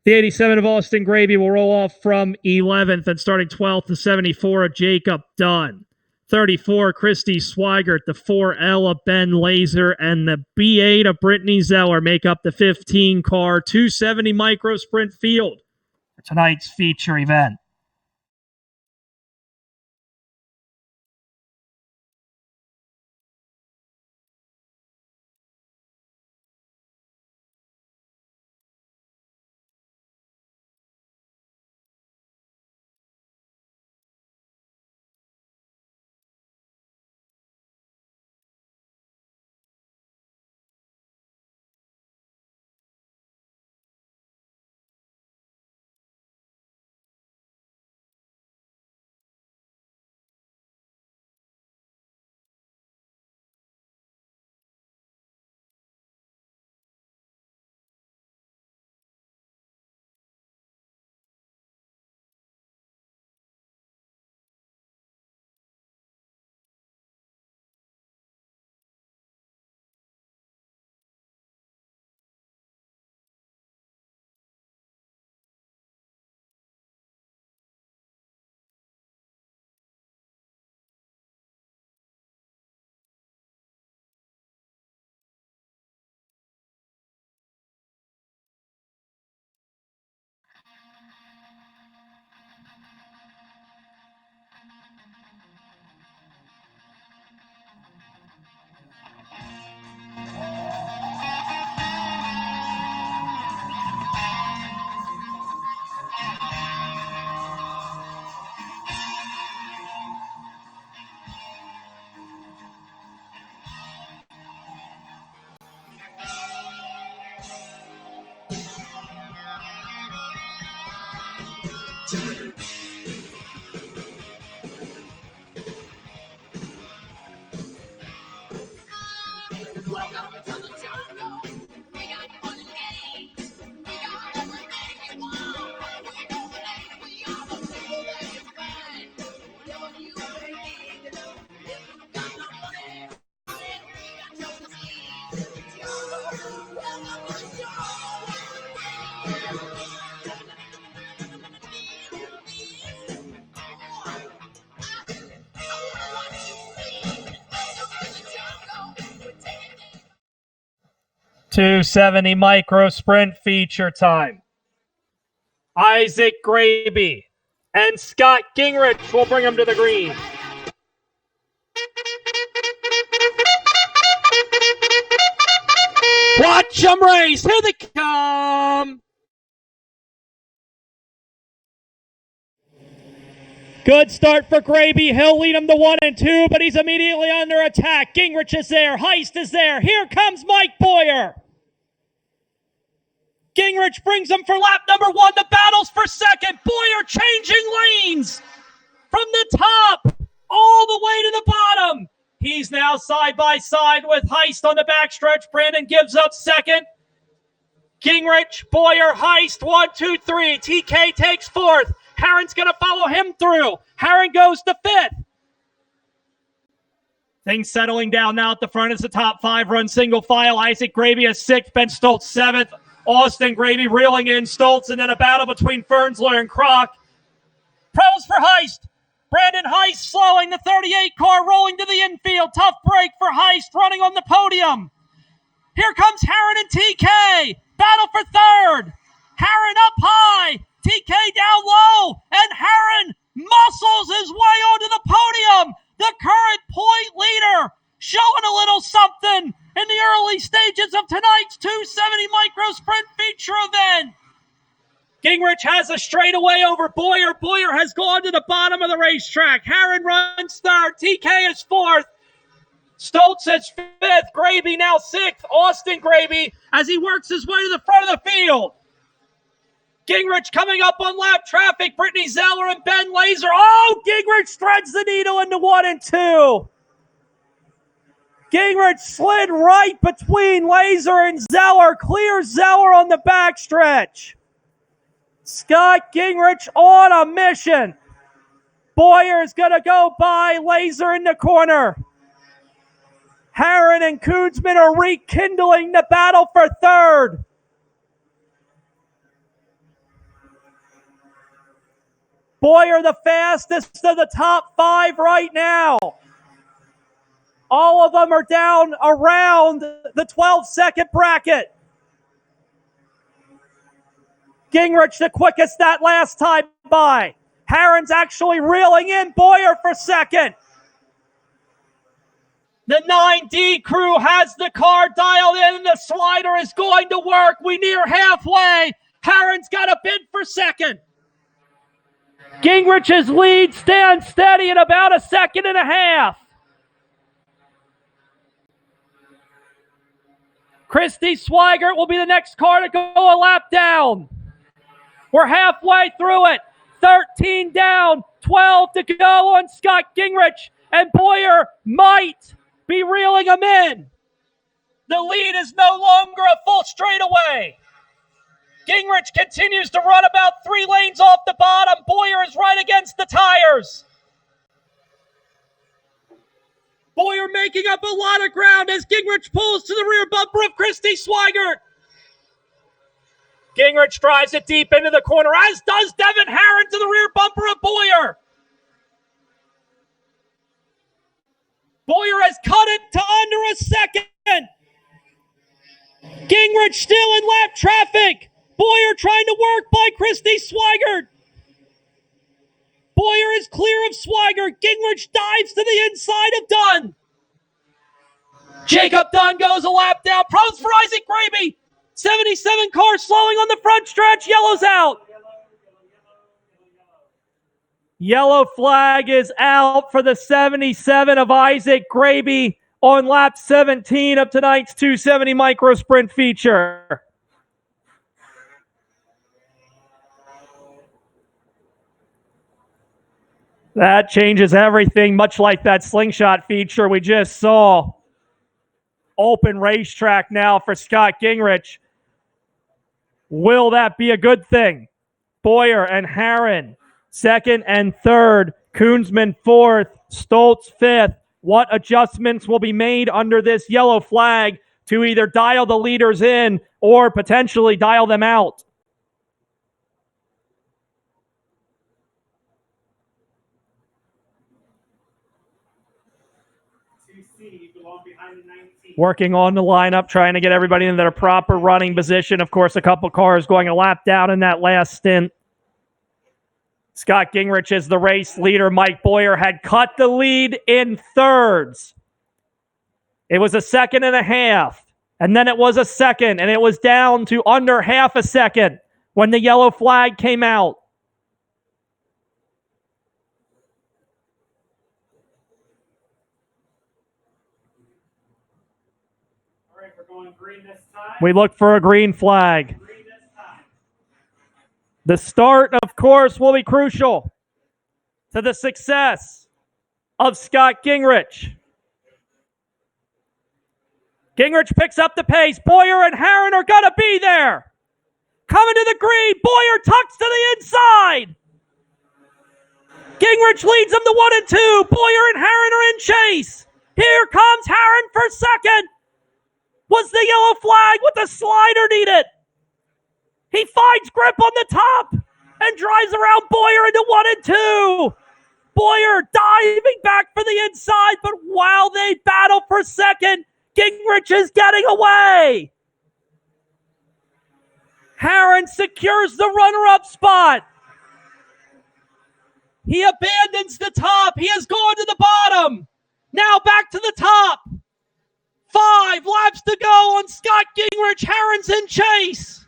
The 87 of Austin Gravy will roll off from 11th, and starting 12th, the 74 of Jacob Dunn. 34, Christy Swigert. The 4L of Ben Laser and the B8 of Brittany Zeller make up the 15 car 270 micro sprint field for tonight's feature event. .270 micro sprint feature time. Isaac Graby and Scott Gingrich will bring him to the green. Watch them race. Here they come. Good start for Graby. He'll lead him to 1 and 2, but he's immediately under attack. Gingrich is there. Heist is there. Here comes Mike Boyer. Gingrich brings him for lap number 1. The battle's for second. Boyer changing lanes from the top all the way to the bottom. He's now side by side with Heist on the backstretch. Brandon gives up second. Gingrich, Boyer, Heist, 1, 2, 3. TK takes fourth. Herron's going to follow him through. Herron goes to fifth. Things settling down now at the front as the top 5 run single file. Isaac Graby is 6th, Ben Stoltz 7th. Austin Graby reeling in Stoltz, and then a battle between Fernsler and Kroc. Pros for Heist. Brandon Heist slowing the 38 car, rolling to the infield. Tough break for Heist, running on the podium. Here comes Herron and TK. Battle for third. Herron up high. TK down low. And Herron muscles his way onto the podium. The current point leader showing a little something in the early stages of tonight's 270 micro sprint feature event. Gingrich has a straightaway over Boyer. Boyer has gone to the bottom of the racetrack. Herron runs third. TK is fourth. Stoltz is fifth. Graby now sixth. Austin Graby as he works his way to the front of the field. Gingrich coming up on lap traffic. Brittany Zeller and Ben Laser. Oh, Gingrich threads the needle into 1 and 2. Gingrich slid right between Laser and Zeller. Clears Zeller on the backstretch. Scott Gingrich on a mission. Boyer is going to go by Laser in the corner. Herron and Kunzman are rekindling the battle for third. Boyer the fastest of the top 5 right now. All of them are down around the 12-second bracket. Gingrich the quickest that last time by. Herron's actually reeling in Boyer for second. The 9D crew has the car dialed in and the slider is going to work. We near halfway. Herron's got a bid for second. Gingrich's lead stands steady at about a second and a half. Christy Swigert will be the next car to go a lap down. We're halfway through it. 13 down, 12 to go on Scott Gingrich, and Boyer might be reeling him in. The lead is no longer a full straightaway. Gingrich continues to run about 3 lanes off the bottom. Boyer is right against the tires. Boyer making up a lot of ground as Gingrich pulls to the rear bumper of Christy Swigert. Gingrich drives it deep into the corner, as does Devin Herron to the rear bumper of Boyer. Boyer has cut it to under a second. Gingrich still in lap traffic. Boyer trying to work by Christy Swigert. Boyer is clear of Swigert. Gingrich dives to the inside of Dunn. Jacob Dunn goes a lap down. Pros for Isaac Graby. 77 car slowing on the front stretch. Yellow's out. Yellow flag is out for the 77 of Isaac Graby on lap 17 of tonight's 270 micro sprint feature. That changes everything, much like that slingshot feature we just saw. Open racetrack now for Scott Gingrich. Will that be a good thing? Boyer and Herron, second and third. Koonsman fourth. Stoltz fifth. What adjustments will be made under this yellow flag to either dial the leaders in or potentially dial them out? Working on the lineup, trying to get everybody in their proper running position. Of course, a couple cars going a lap down in that last stint. Scott Gingrich is the race leader. Mike Boyer had cut the lead in thirds. It was a second and a half, and then it was a second, and it was down to under half a second when the yellow flag came out. Green this time. We look for a green flag. Green this time. The start, of course, will be crucial to the success of Scott Gingrich. Gingrich picks up the pace. Boyer and Herron are going to be there. Coming to the green. Boyer tucks to the inside. Gingrich leads them to 1 and 2. Boyer and Herron are in chase. Here comes Herron for second. Was the yellow flag with the slider needed? He finds grip on the top and drives around Boyer into 1 and 2. Boyer diving back for the inside, but while they battle for second, Gingrich is getting away. Herron secures the runner-up spot. He abandons the top. He has gone to the bottom. Now back to the top. 5 laps to go on Scott Gingrich. Herron's in chase.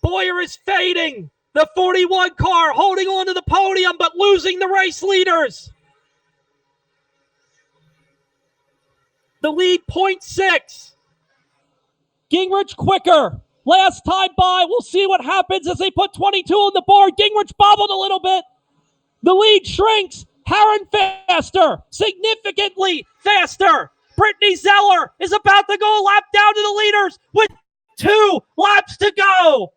Boyer is fading. The 41 car holding on to the podium but losing the race leaders. The lead 0.6. Gingrich quicker. Last time by, we'll see what happens as they put 22 on the board. Gingrich bobbled a little bit. The lead shrinks. Herron faster, significantly faster. Brittany Zeller is about to go a lap down to the leaders with 2 laps to go.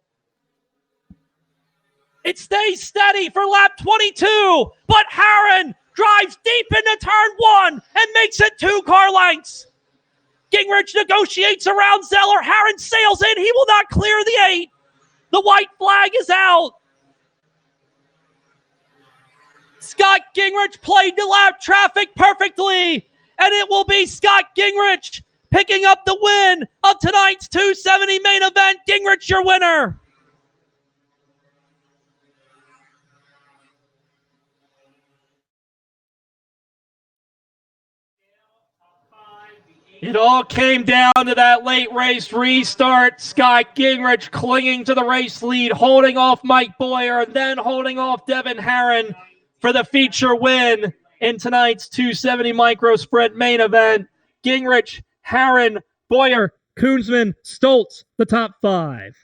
It stays steady for lap 22, but Herron drives deep into turn 1 and makes it 2 car lengths. Gingrich negotiates around Zeller. Herron sails in. He will not clear the 8. The white flag is out. Scott Gingrich played the lap traffic perfectly, and it will be Scott Gingrich picking up the win of tonight's 270 main event. Gingrich, your winner. It all came down to that late race restart. Scott Gingrich clinging to the race lead, holding off Mike Boyer, and then holding off Devin Harron for the feature win in tonight's 270 micro sprint main event. Gingrich, Harron, Boyer, Koonsman, Stoltz, the top five.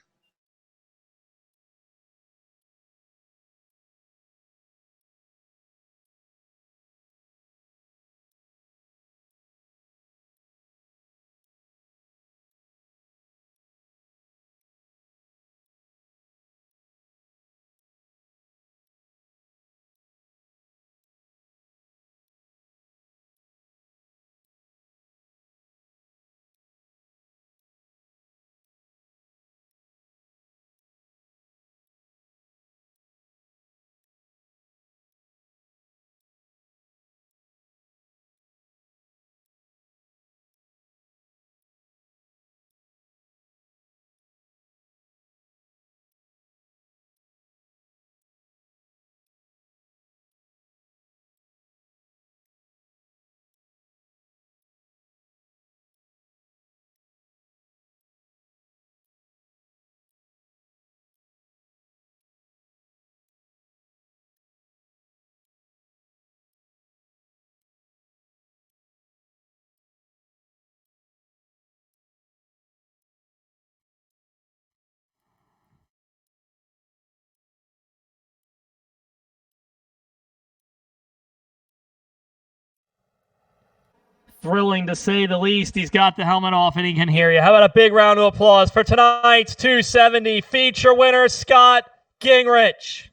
Thrilling to say the least. He's got the helmet off and he can hear you. How about a big round of applause for tonight's 270 feature winner, Scott Gingrich.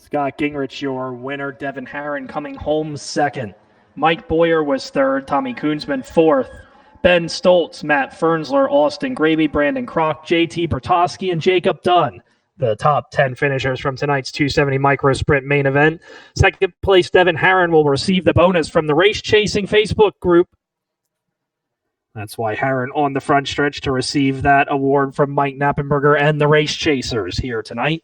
Scott Gingrich, your winner. Devin Harron coming home second. Mike Boyer was third. Tommy Koonsman fourth. Ben Stoltz, Matt Fernsler, Austin Gravy, Brandon Kroc, JT Bertosky, and Jacob Dunn. The top 10 finishers from tonight's 270 micro sprint main event. Second place, Devin Harron will receive the bonus from the Race Chasing Facebook group. That's why Harron on the front stretch to receive that award from Mike Knappenberger and the Race Chasers here tonight.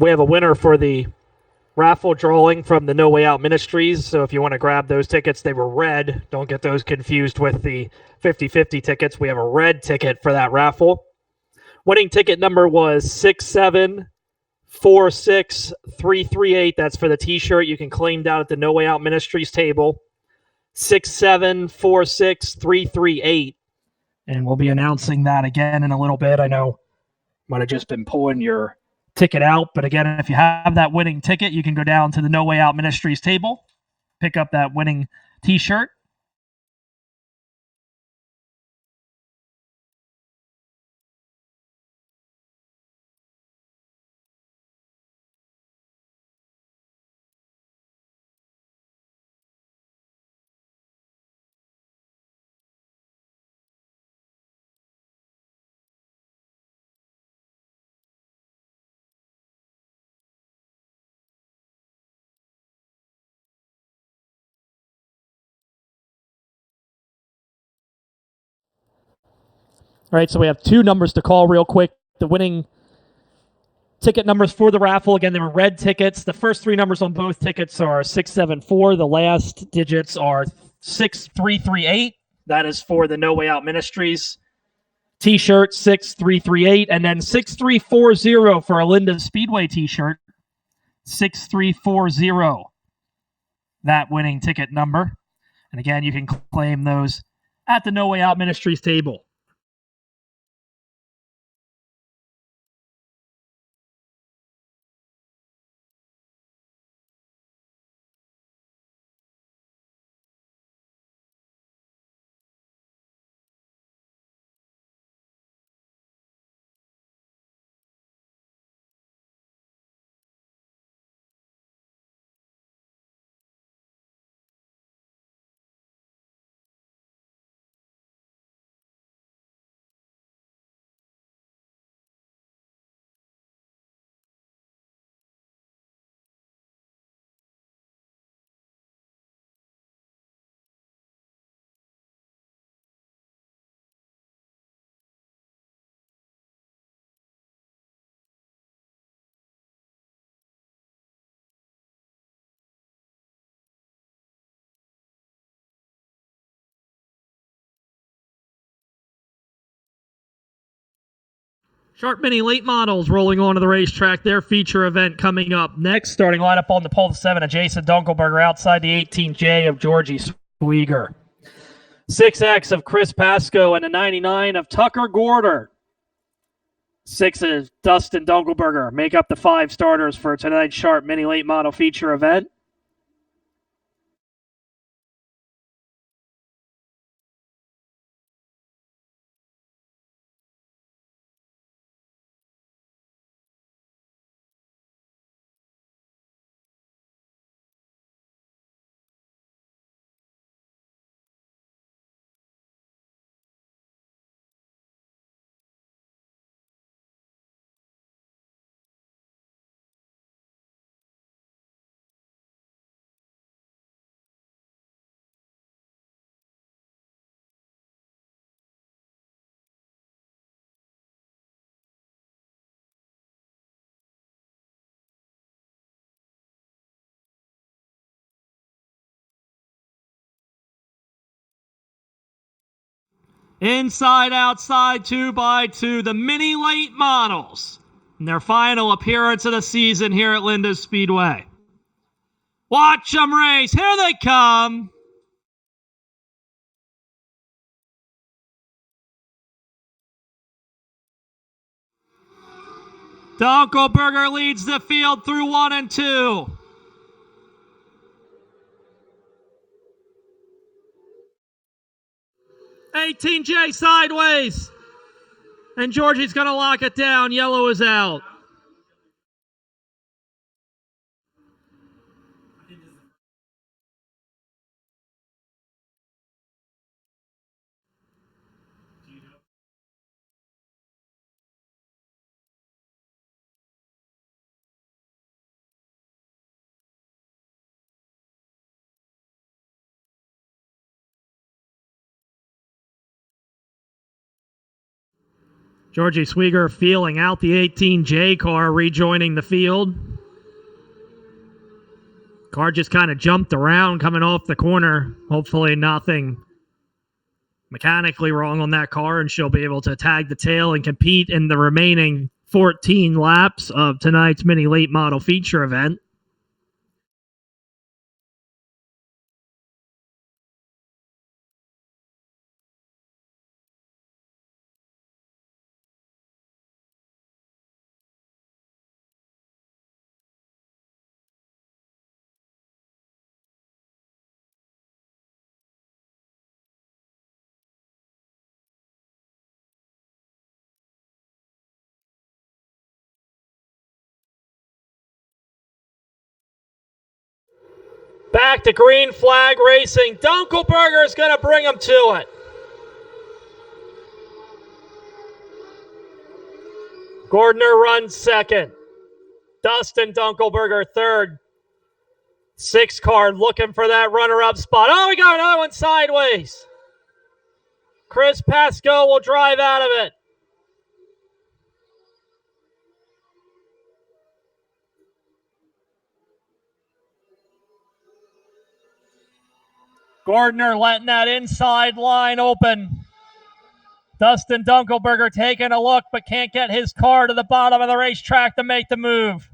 we have a winner for the raffle drawing from the No Way Out Ministries. So if you want to grab those tickets, they were red. Don't get those confused with the 50-50 tickets. We have a red ticket for that raffle. Winning ticket number was 6746338. That's for the t-shirt. You can claim down at the No Way Out Ministries table. 6746338. And we'll be announcing that again in a little bit. I know might have just been pulling your ticket out, but again, if you have that winning ticket, you can go down to the No Way Out Ministries table, pick up that winning t-shirt. All right, so we have two numbers to call real quick. The winning ticket numbers for the raffle, again, they were red tickets. The first three numbers on both tickets are 674. The last digits are 6338. That is for the No Way Out Ministries t-shirt, 6338. And then 6340 for a Linda Speedway t-shirt, 6340. That winning ticket number. And again, you can claim those at the No Way Out Ministries table. Sharp Mini late models rolling onto the racetrack. Their feature event coming up next. Starting lineup on the pole, the 7 of Jason Dunkelberger outside the 18J of Georgie Swieger. 6X of Chris Pasco and a 99 of Tucker Gorder. 6 of Dustin Dunkelberger make up the 5 starters for tonight's Sharp Mini late model feature event. Inside, outside, 2x2, the mini late models. In their final appearance of the season here at Linda Speedway. Watch them race. Here they come. Dunkelberger leads the field through 1 and 2. $18J sideways. And Georgie's going to lock it down. Yellow is out. Georgie Swieger feeling out the 18J car, rejoining the field. Car just kind of jumped around coming off the corner. Hopefully nothing mechanically wrong on that car, and she'll be able to tag the tail and compete in the remaining 14 laps of tonight's mini late model feature event. Back to green flag racing. Dunkelberger is going to bring him to it. Gordner runs second. Dustin Dunkelberger third. 6 car looking for that runner-up spot. Oh, we got another one sideways. Chris Pascoe will drive out of it. Gordner letting that inside line open. Dustin Dunkelberger taking a look, but can't get his car to the bottom of the racetrack to make the move.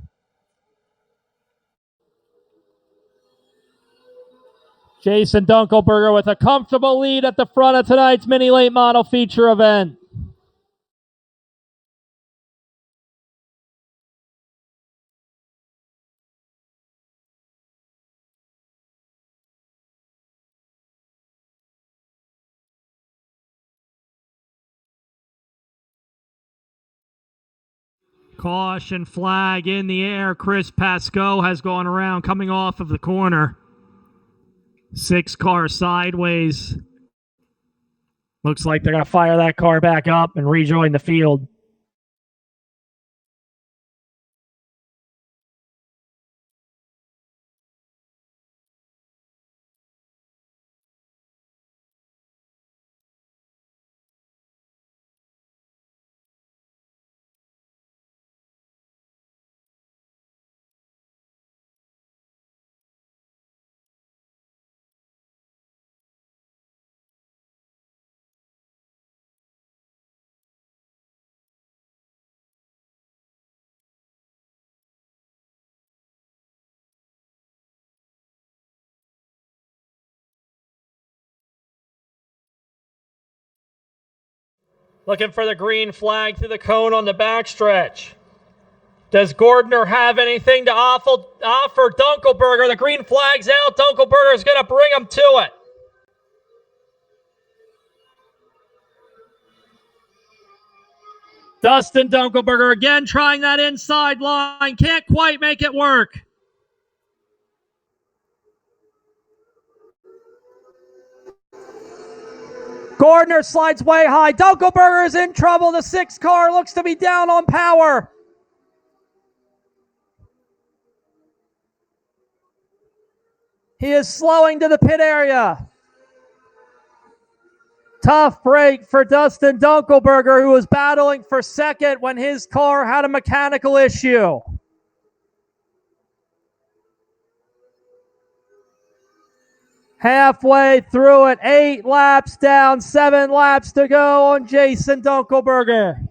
Jason Dunkelberger with a comfortable lead at the front of tonight's mini late model feature event. Caution flag in the air. Chris Pascoe has gone around coming off of the corner. 6 car sideways. Looks like they're going to fire that car back up and rejoin the field. Looking for the green flag through the cone on the backstretch. Does Gordner have anything to offer Dunkelberger? The green flag's out. Dunkelberger is going to bring him to it. Dustin Dunkelberger again trying that inside line. Can't quite make it work. Gordner slides way high. Dunkelberger is in trouble. The 6 car looks to be down on power. He is slowing to the pit area. Tough break for Dustin Dunkelberger, who was battling for second when his car had a mechanical issue. Halfway through it, 8 laps down, 7 laps to go on Jason Dunkelberger.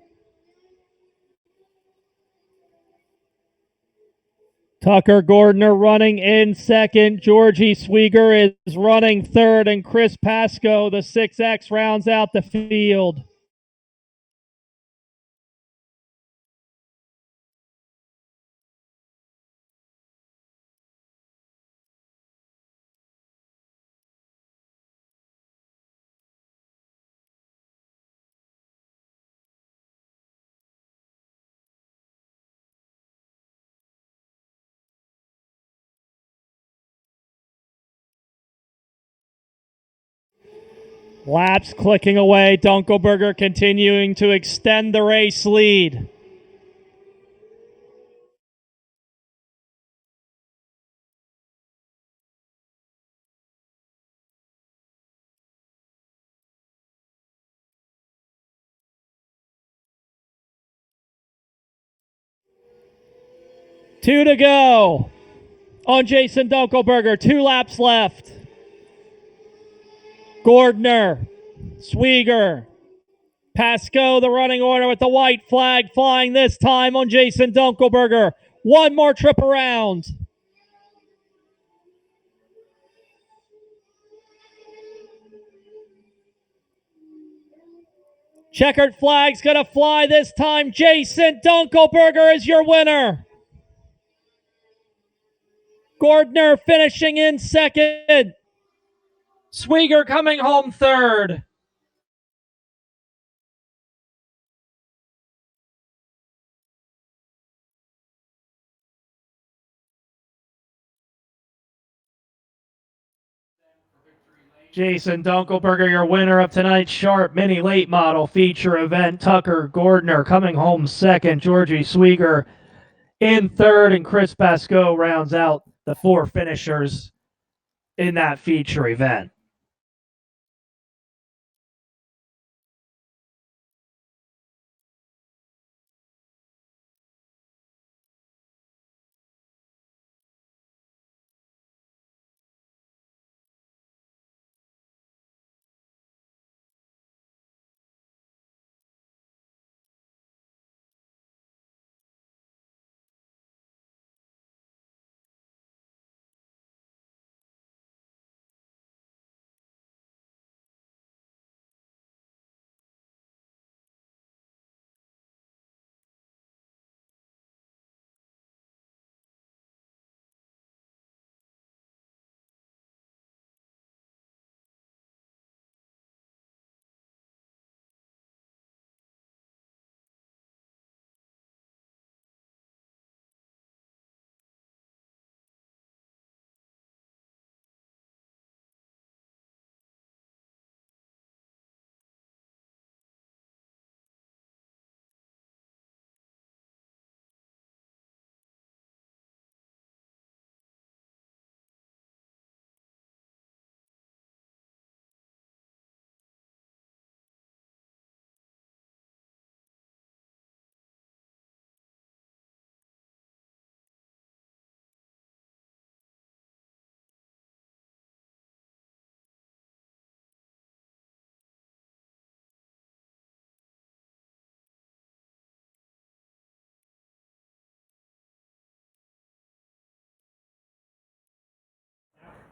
Tucker Gordner running in second. Georgie Swieger is running third, and Chris Pascoe, the 6X, rounds out the field. Laps clicking away. Dunkelberger continuing to extend the race lead. 2 to go on Jason Dunkelberger. 2 laps left. Gordner, Swieger, Pasco, the running order with the white flag flying this time on Jason Dunkelberger. 1 more trip around. Checkered flag's gonna fly this time. Jason Dunkelberger is your winner. Gordner finishing in second. Swieger coming home third. Jason Dunkelberger, your winner of tonight's Sharp Mini Late Model feature event. Tucker Gordner coming home second. Georgie Swieger in third, and Chris Pasco rounds out the 4 finishers in that feature event.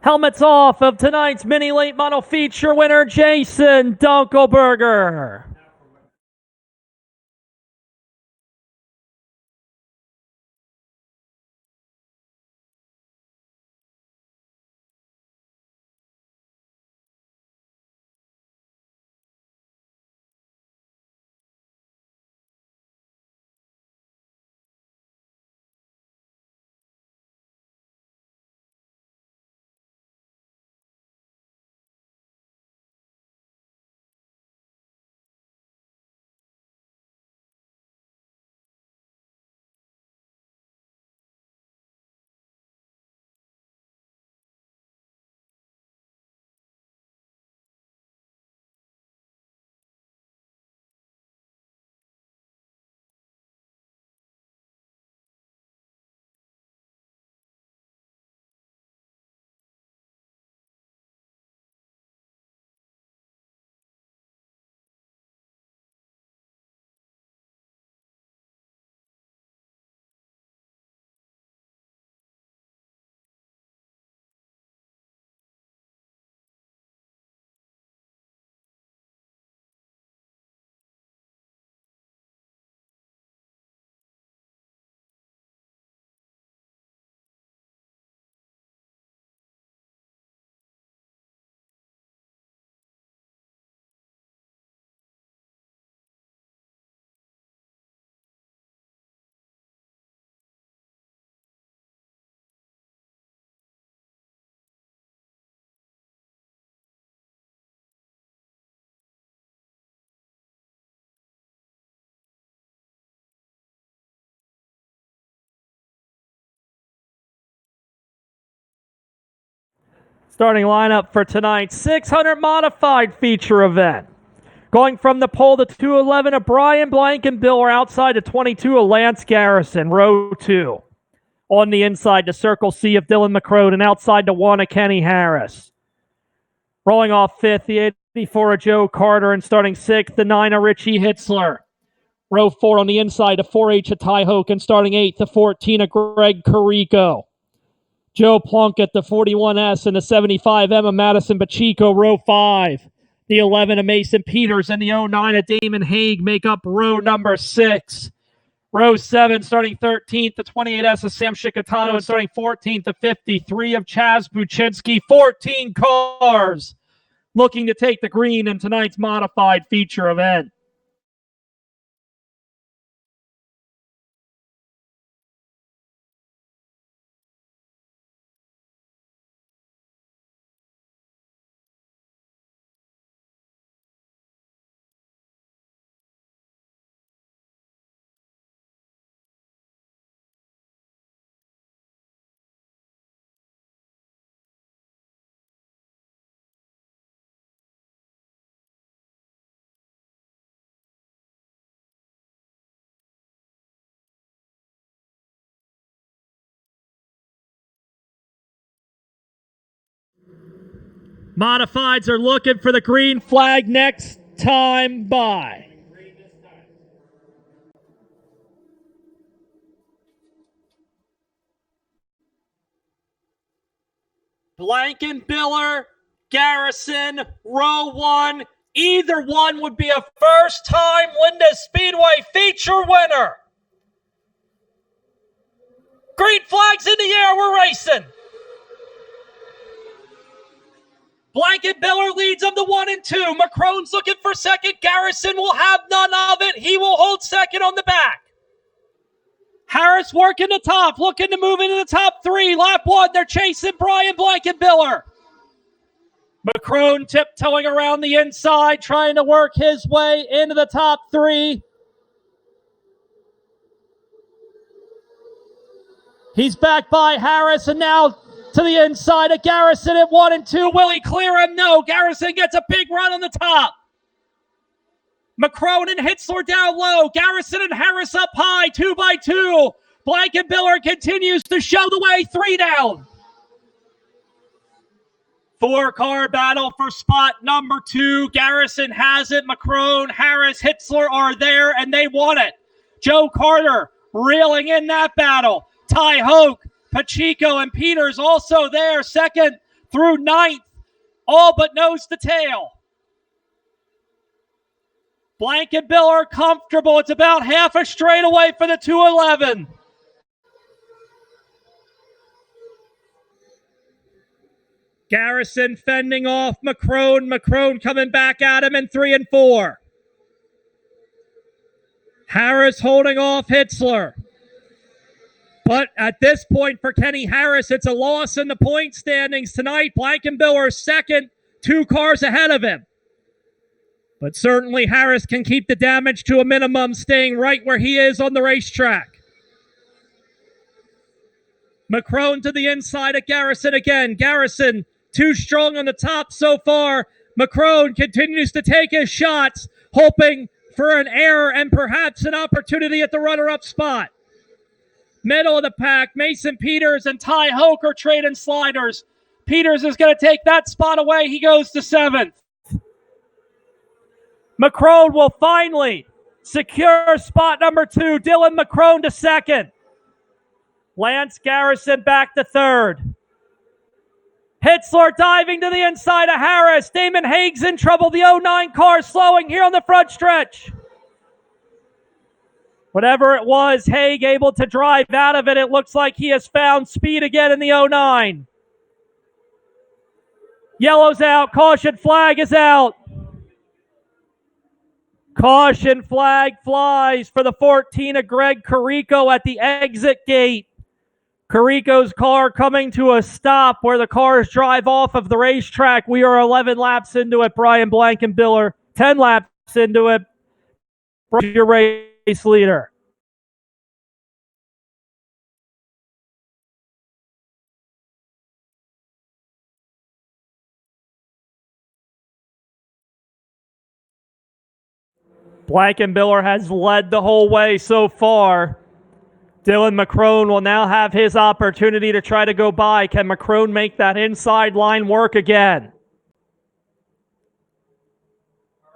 Helmets off of tonight's Mini Late Model feature winner, Jason Dunkelberger. Starting lineup for tonight's 600 modified feature event. Going from the pole to 211 of Brian Blankenbill, or outside to 22 of Lance Garrison, row 2. On the inside to Circle C of Dylan McCrone and outside to 1 of Kenny Harris. Rolling off 5th, the 84 of Joe Carter, and starting 6th, the 9 of Richie Hitzler. Row 4 on the inside to 4H of Ty Hoke, and starting 8th, the 14 of Greg Carico. Joe Plunkett, the 41S, and the 75 Emma Madison Pacheco. Row 5. The 11 of Mason Peters and the 09 of Damon Haig make up row number 6. Row 7, starting 13th, the 28S of Sam Shikatano, and starting 14th, the 53 of Chaz Buczynski. 14 cars looking to take the green in tonight's modified feature event. Modifieds are looking for the green flag next time by. Blankenbiller, Garrison, row 1. Either one would be a first-time Linda Speedway feature winner. Green flags in the air, we're racing. Blankenbiller leads of the 1 and 2. McCrone's looking for second. Garrison will have none of it. He will hold second on the back. Harris working the top, looking to move into the top 3. Lap 1, they're chasing Brian Blankenbiller. McCrone tiptoeing around the inside, trying to work his way into the top 3. He's back by Harris, and now to the inside of Garrison at 1 and 2. Will he clear him? No. Garrison gets a big run on the top. McCrone and Hitzler down low. Garrison and Harris up high, 2 by 2. Blankenbiller continues to show the way, 3 down. 4-car battle for spot number 2. Garrison has it. McCrone, Harris, Hitzler are there, and they want it. Joe Carter reeling in that battle. Ty Hoke, Pacheco, and Peters also there, 2nd through 9th, all but nose to tail. Blankenbiller comfortable. It's about half a straightaway for the 211. Garrison fending off McCrone. McCrone coming back at him in 3 and 4. Harris holding off Hitzler. But at this point for Kenny Harris, it's a loss in the point standings tonight. Blankenbiller 2nd, 2 cars ahead of him. But certainly Harris can keep the damage to a minimum, staying right where he is on the racetrack. McCrone to the inside of Garrison again. Garrison too strong on the top so far. McCrone continues to take his shots, hoping for an error and perhaps an opportunity at the runner-up spot. Middle of the pack, Mason Peters and Ty Hoke are trading sliders. Peters is going to take that spot away. He goes to 7th. McCrone will finally secure spot number 2. Dylan McCrone to 2nd. Lance Garrison back to 3rd. Hitzler diving to the inside of Harris. Damon Haig's in trouble. The 09 car slowing here on the front stretch. Whatever it was, Haig able to drive out of it. It looks like he has found speed again in the 09. Yellow's out. Caution flag is out. Caution flag flies for the 14 of Greg Carico at the exit gate. Carico's car coming to a stop where the cars drive off of the racetrack. We are 11 laps into it. Brian Blankenbiller, 10 laps into it. Your race leader. Blankenbiller has led the whole way so far. Dylan McCrone will now have his opportunity to try to go by. Can McCrone make that inside line work again?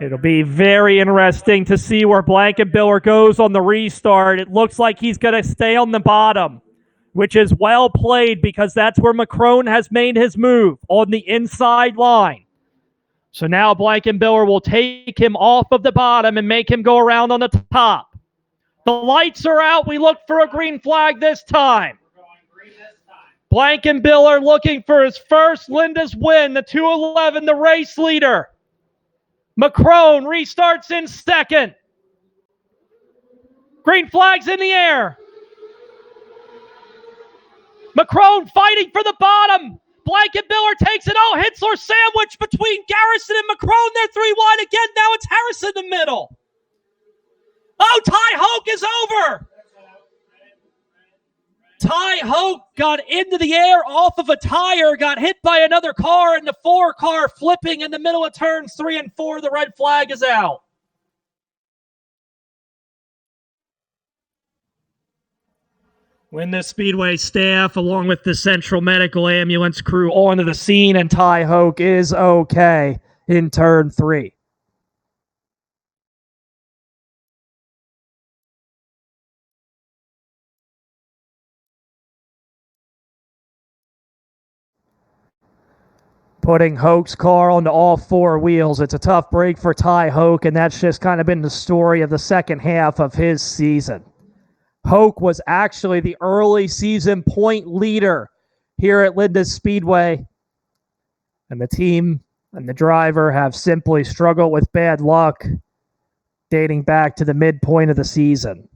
It'll be very interesting to see where Blankenbiller goes on the restart. It looks like he's going to stay on the bottom, which is well played because that's where McCrone has made his move, on the inside line. So now Blankenbiller will take him off of the bottom and make him go around on the top. The lights are out. We look for a green flag this time. Blankenbiller looking for his first Linda's win, the 2:11, the race leader. McCrone restarts in second. Green flag's in the air. McCrone fighting for the bottom. Blankenbiller takes it. Oh, Hitzler sandwich between Garrison and McCrone. They're 3 wide again. Now it's Harrison in the middle. Oh, Ty Hoke is over. Ty Hoke got into the air off of a tire, got hit by another car, and the 4 car flipping in the middle of turns 3 and 4. The red flag is out. When the Speedway staff, along with the Central Medical Ambulance crew, onto the scene, and Ty Hoke is okay in turn 3. Putting Hoke's car onto all 4 wheels. It's a tough break for Ty Hoke, and that's just kind of been the story of the second half of his season. Hoke was actually the early season point leader here at Linda's Speedway, and the team and the driver have simply struggled with bad luck dating back to the midpoint of the season.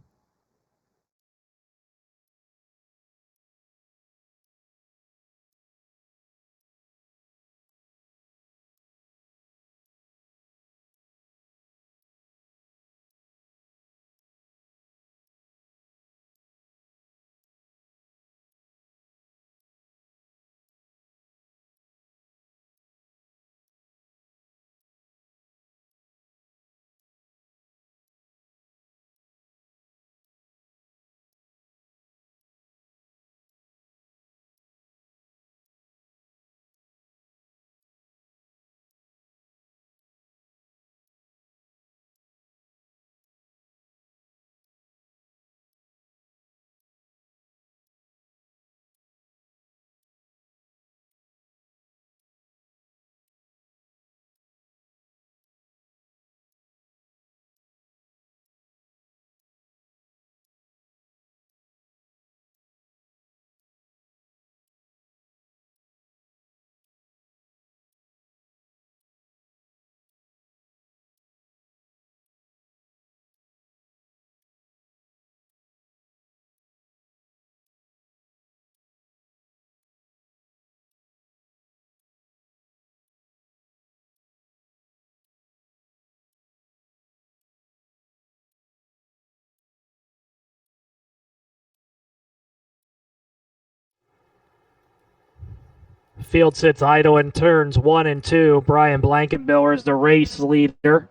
Field sits idle in turns 1 and 2. Brian Blankenbiller is the race leader.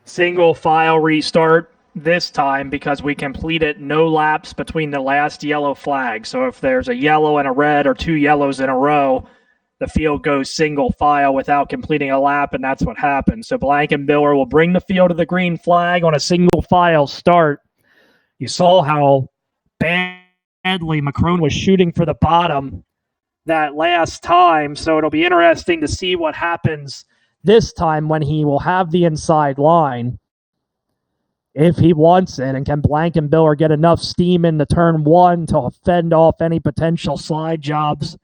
Single file restart this time because we completed no laps between the last yellow flag. So if there's a yellow and a red or 2 yellows in a row, the field goes single file without completing a lap, and that's what happened. So Blankenbiller will bring the field to the green flag on a single file start. You saw how badly McCrone was shooting for the bottom that last time, so it'll be interesting to see what happens this time when he will have the inside line, if he wants it, and can Blankenbiller get enough steam into turn 1 to fend off any potential slide jobs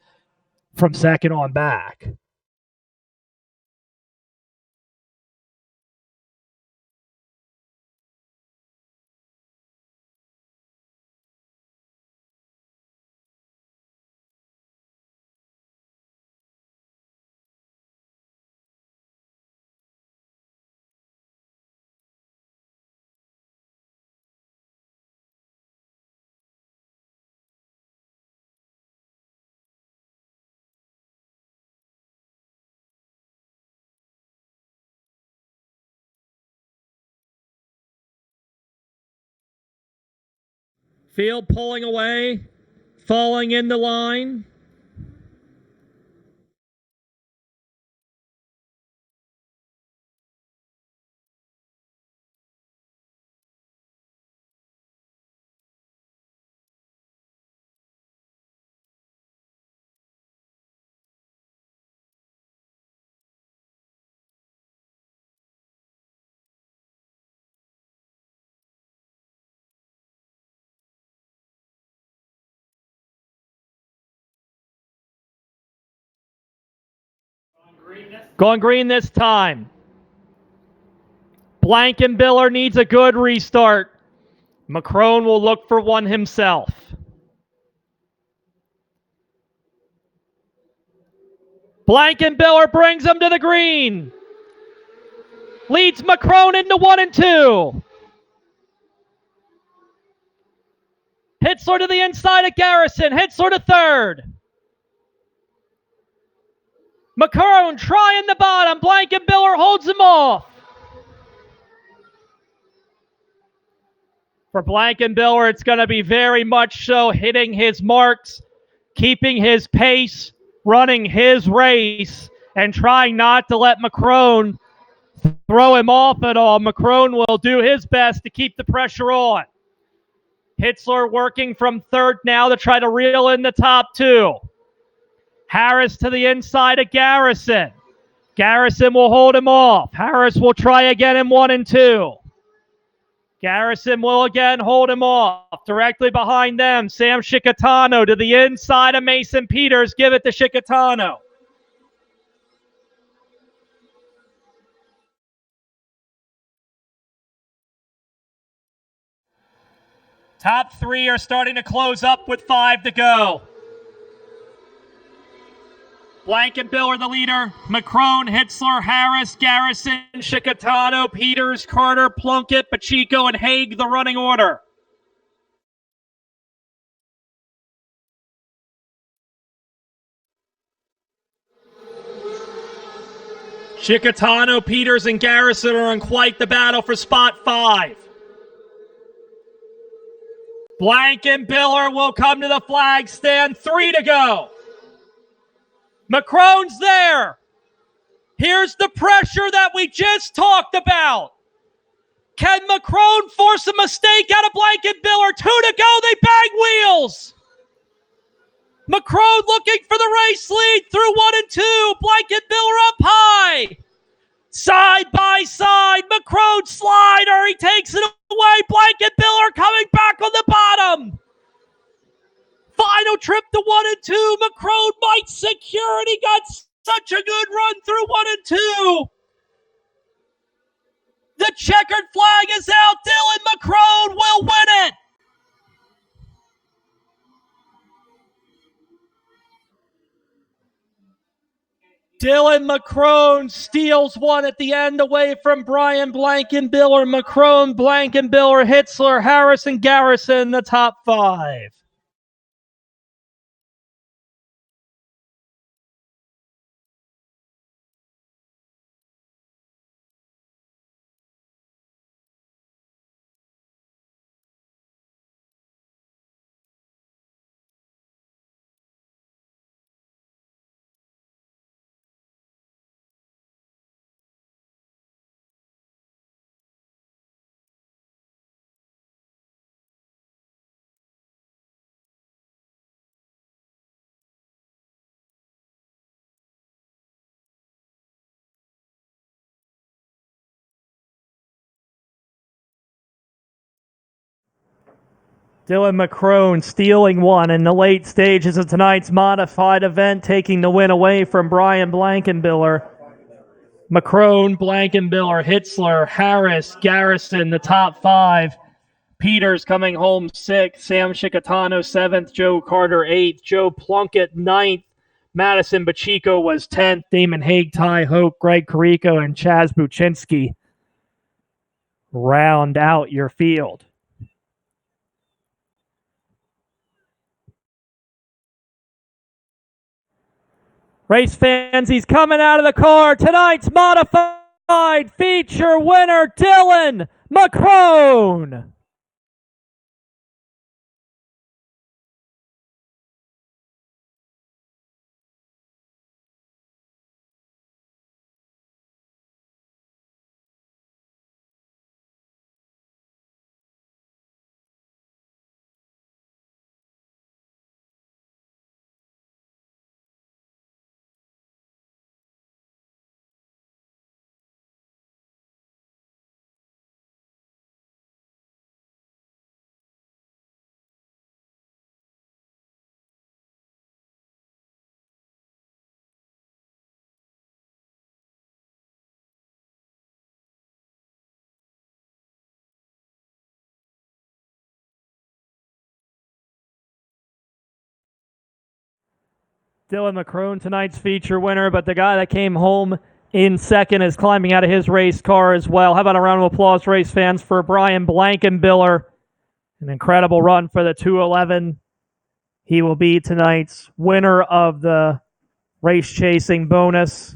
from second on back. Field pulling away, falling in the line. Going green this time. Blankenbiller needs a good restart. McCrone will look for one himself. Blankenbiller brings him to the green. Leads McCrone into 1 and 2. Hitzler to the inside of Garrison. Hitzler to third. McCrone trying the bottom. Blankenbiller holds him off. For Blankenbiller, it's going to be very much so hitting his marks, keeping his pace, running his race, and trying not to let McCrone throw him off at all. McCrone will do his best to keep the pressure on. Hitzler working from third now to try to reel in the top 2. Harris to the inside of Garrison. Garrison will hold him off. Harris will try again in 1 and 2. Garrison will again hold him off. Directly behind them, Sam Shikatano to the inside of Mason Peters. Give it to Shikatano. Top 3 are starting to close up with 5 to go. Blankenbiller the leader. McCrone, Hitzler, Harris, Garrison, Shikatano, Peters, Carter, Plunkett, Pacheco, and Haig the running order. Shikatano, Peters, and Garrison are in quite the battle for spot 5. Blankenbiller will come to the flag stand. 3 to go. McCrone's there. Here's the pressure that we just talked about. Can McCrone force a mistake out of Blankenbiller? 2 to go. They bag wheels. McCrone looking for the race lead through 1 and 2. Blankenbiller up high. Side by side. McCrone slider. He takes it away. Blankenbiller coming back on the bottom. Final trip to 1 and 2. McCrone might secure it. He got such a good run through 1 and 2. The checkered flag is out. Dylan McCrone will win it. Dylan McCrone steals one at the end away from Brian Blankenbiller. McCrone, Blankenbiller, Hitzler, Harris, and Garrison, the top 5. Dylan McCrone stealing one in the late stages of tonight's modified event, taking the win away from Brian Blankenbiller. McCrone, Blankenbiller, Hitzler, Harris, Garrison, the top 5. Peters coming home 6th. Sam Shikatano 7th. Joe Carter 8th. Joe Plunkett 9th. Madison Pacheco was 10th. Damon Haig, Ty Hoke, Greg Carrico, and Chaz Buczynski round out your field. Race fans, he's coming out of the car. Tonight's modified feature winner, Dylan McCrone. Dylan McCrone, tonight's feature winner, but the guy that came home in second is climbing out of his race car as well. How about a round of applause, race fans, for Brian Blankenbiller? An incredible run for the 211. He will be tonight's winner of the race chasing bonus.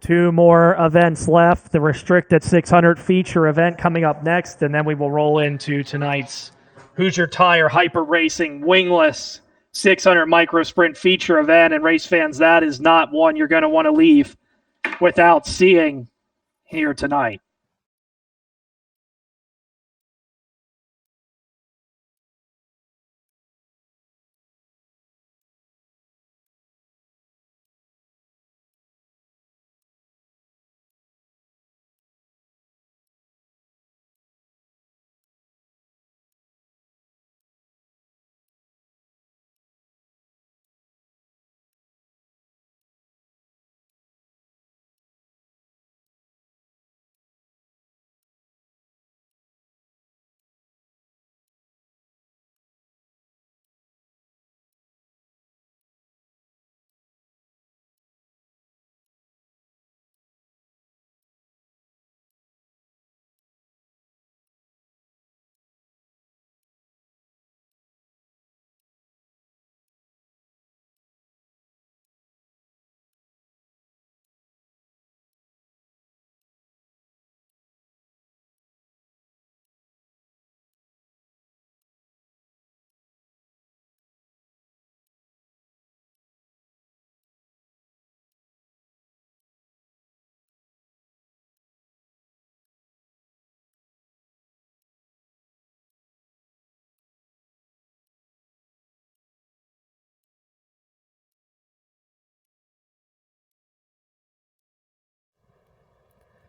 Two more events left. The restricted 600 feature event coming up next, and then we will roll into tonight's Hoosier Tire Hyper Racing Wingless 600 Micro Sprint feature event. And race fans, that is not one you're going to want to leave without seeing here tonight.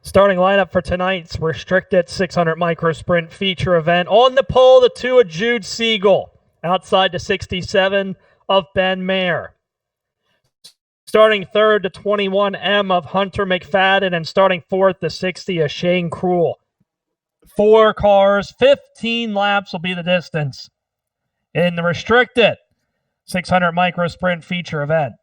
Starting lineup for tonight's restricted 600 micro sprint feature event. On the pole, the 2 of Jude Siegel. Outside the 67 of Ben Mayer. Starting third, the 21M of Hunter McFadden. And starting fourth, the 60 of Shane Krull. 4 cars, 15 laps will be the distance in the restricted 600 micro sprint feature event.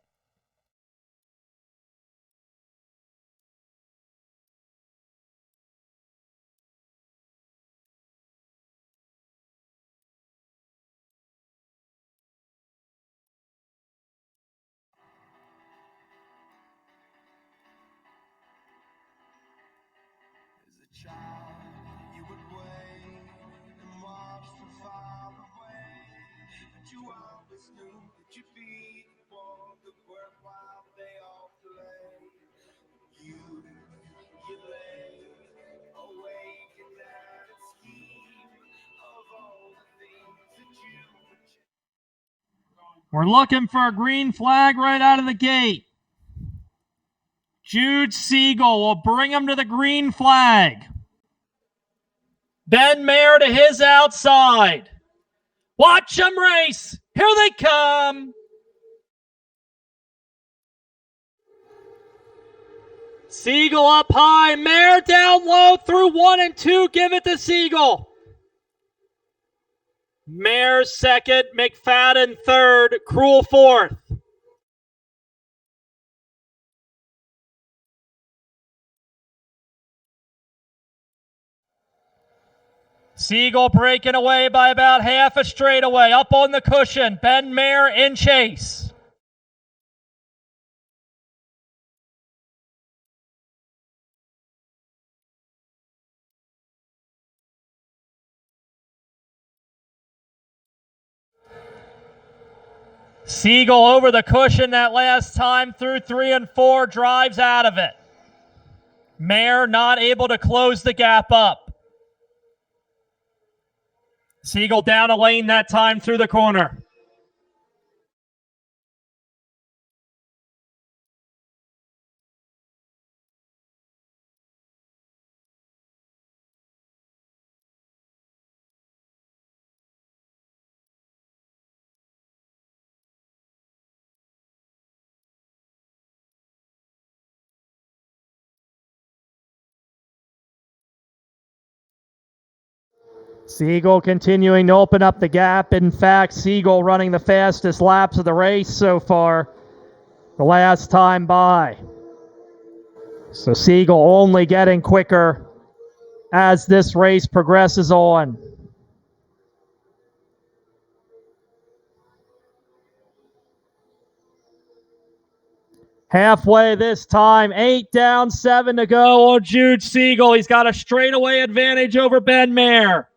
We're looking for a green flag right out of the gate. Jude Siegel will bring him to the green flag. Ben Mayer to his outside. Watch them race. Here they come. Siegel up high. Mayer down low through 1 and 2. Give it to Siegel. Mayer second. McFadden third. Krull fourth. Siegel breaking away by about half a straightaway. Up on the cushion. Ben Mayer in chase. Siegel over the cushion that last time through 3 and 4, drives out of it. Mayer not able to close the gap up. Siegel down a lane that time through the corner. Siegel continuing to open up the gap. In fact, Siegel running the fastest laps of the race so far the last time by. So Siegel only getting quicker as this race progresses on. Halfway this time, 8 down, 7 to go on Jude Siegel. He's got a straightaway advantage over Ben Mayer.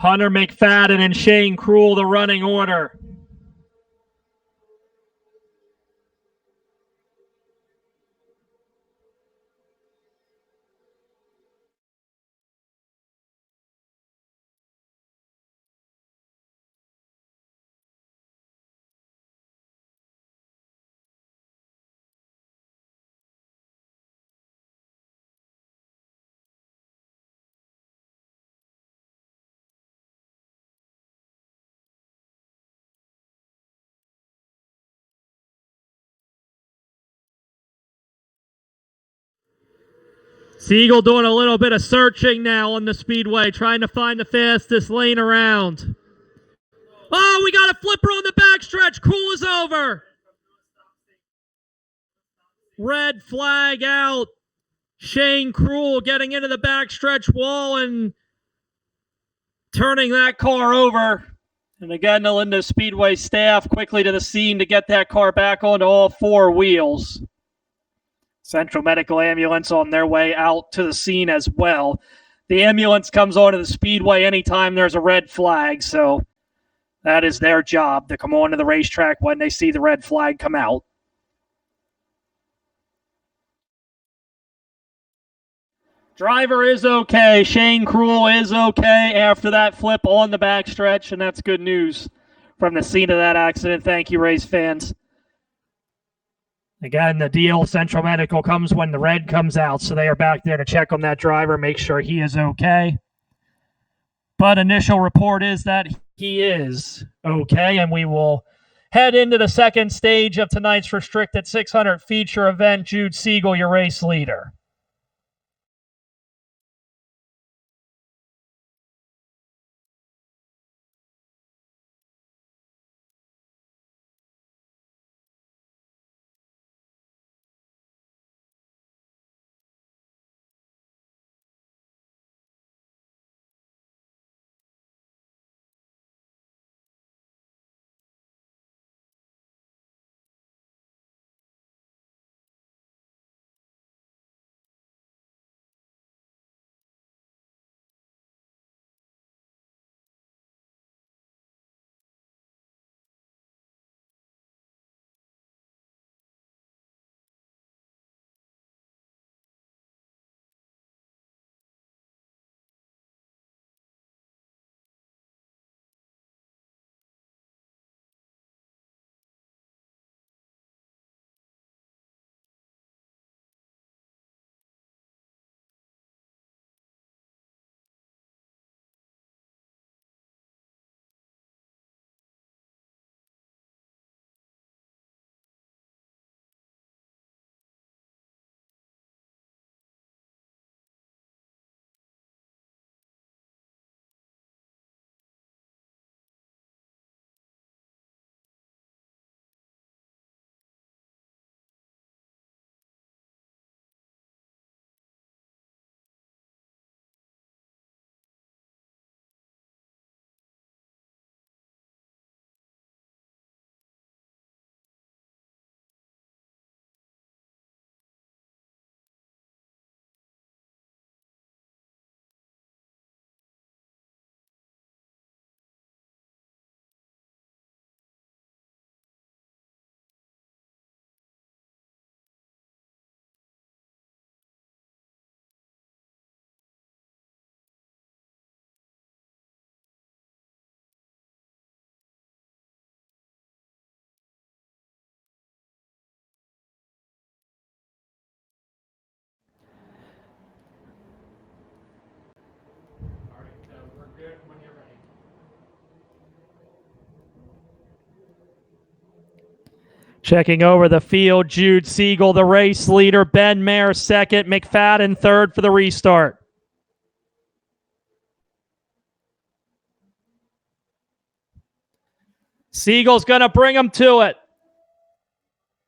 Hunter McFadden and Shane Krull, the running order. Siegel doing a little bit of searching now on the speedway, trying to find the fastest lane around. Oh, we got a flipper on the backstretch. Krull is over. Red flag out. Shane Krull getting into the backstretch wall and turning that car over. And again, the Linda Speedway staff quickly to the scene to get that car back onto all 4 wheels. Central Medical Ambulance on their way out to the scene as well. The ambulance comes onto the speedway anytime there's a red flag, so that is their job, to come onto the racetrack when they see the red flag come out. Driver is okay. Shane Krull is okay after that flip on the backstretch, and that's good news from the scene of that accident. Thank you, race fans. Again, the deal, Central Medical comes when the red comes out, so they are back there to check on that driver, make sure he is okay. But initial report is that he is okay, and we will head into the second stage of tonight's restricted 600 feature event. Jude Siegel, your race leader. Checking over the field, Jude Siegel, the race leader. Ben Mayer second. McFadden third for the restart. Siegel's going to bring him to it.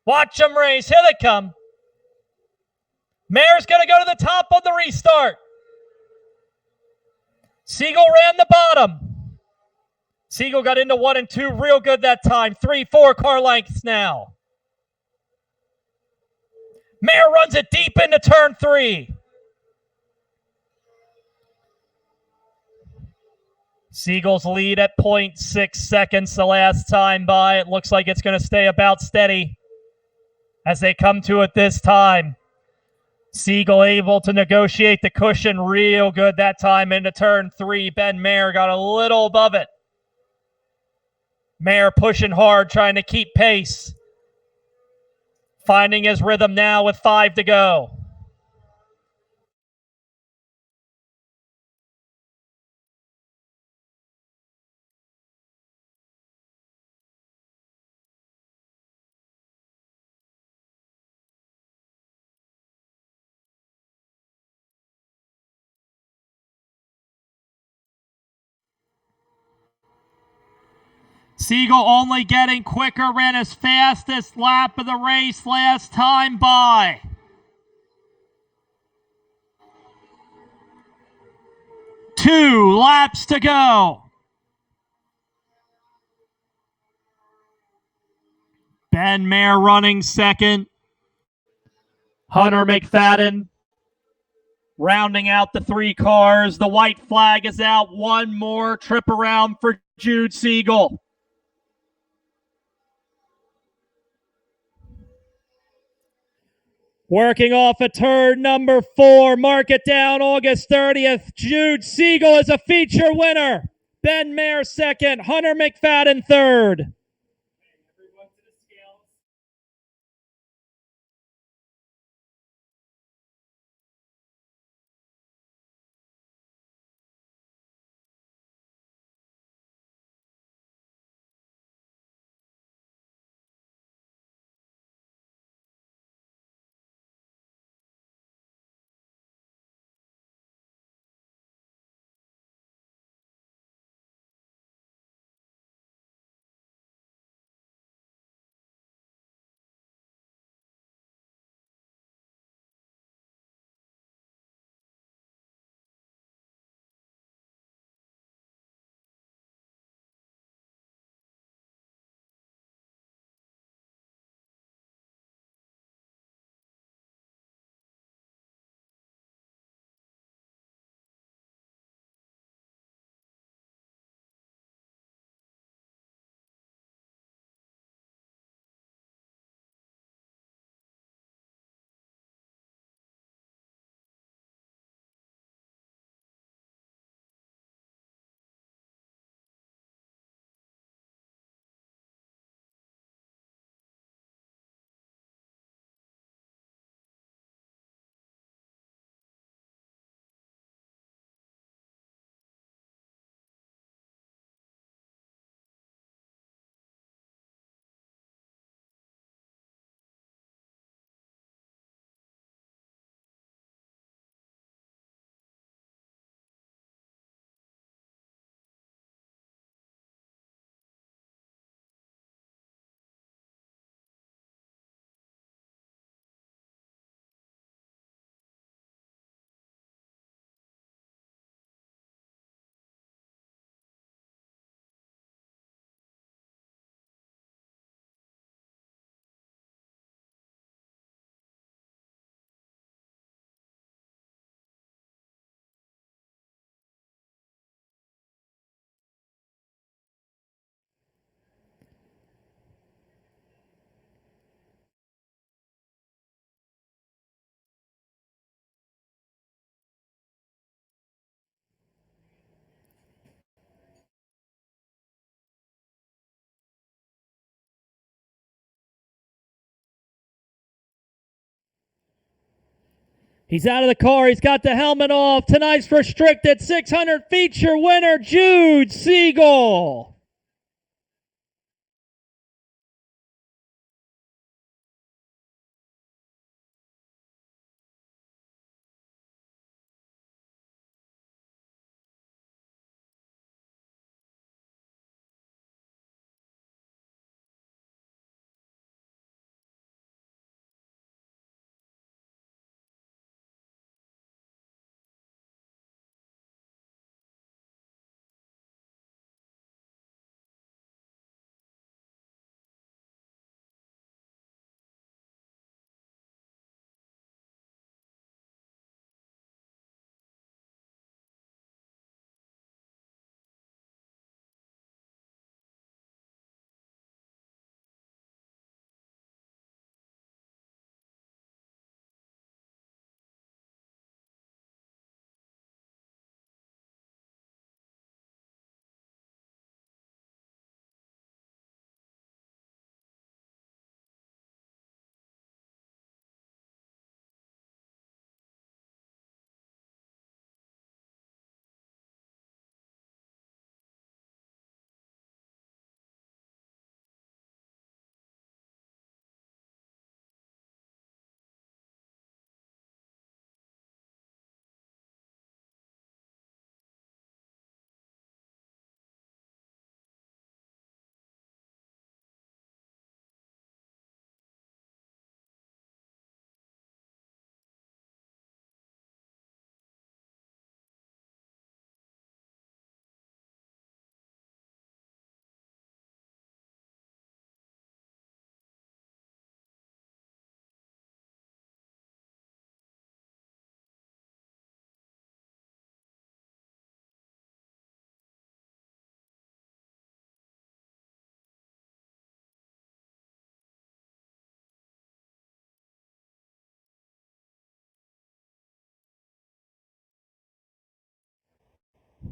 Watch them race. Here they come. Mayer's going to go to the top on the restart. Siegel ran the bottom. Siegel got into 1 and 2 real good that time. 3, 4 car lengths now. Mayer runs it deep into turn 3. Siegel's lead at 0.6 seconds the last time by. It looks like it's going to stay about steady as they come to it this time. Siegel able to negotiate the cushion real good that time into turn 3. Ben Mayer got a little above it. Mayer pushing hard, trying to keep pace. Finding his rhythm now with 5 to go. Siegel only getting quicker, ran his fastest lap of the race last time by. Two laps to go. Ben Mayer running second. Hunter McFadden rounding out the 3 cars. The white flag is out. One more trip around for Jude Siegel. Working off of turn number 4. Mark it down August 30th. Jude Siegel is a feature winner. Ben Mayer second. Hunter McFadden third. He's out of the car. He's got the helmet off. Tonight's restricted 600 feature winner, Jude Siegel.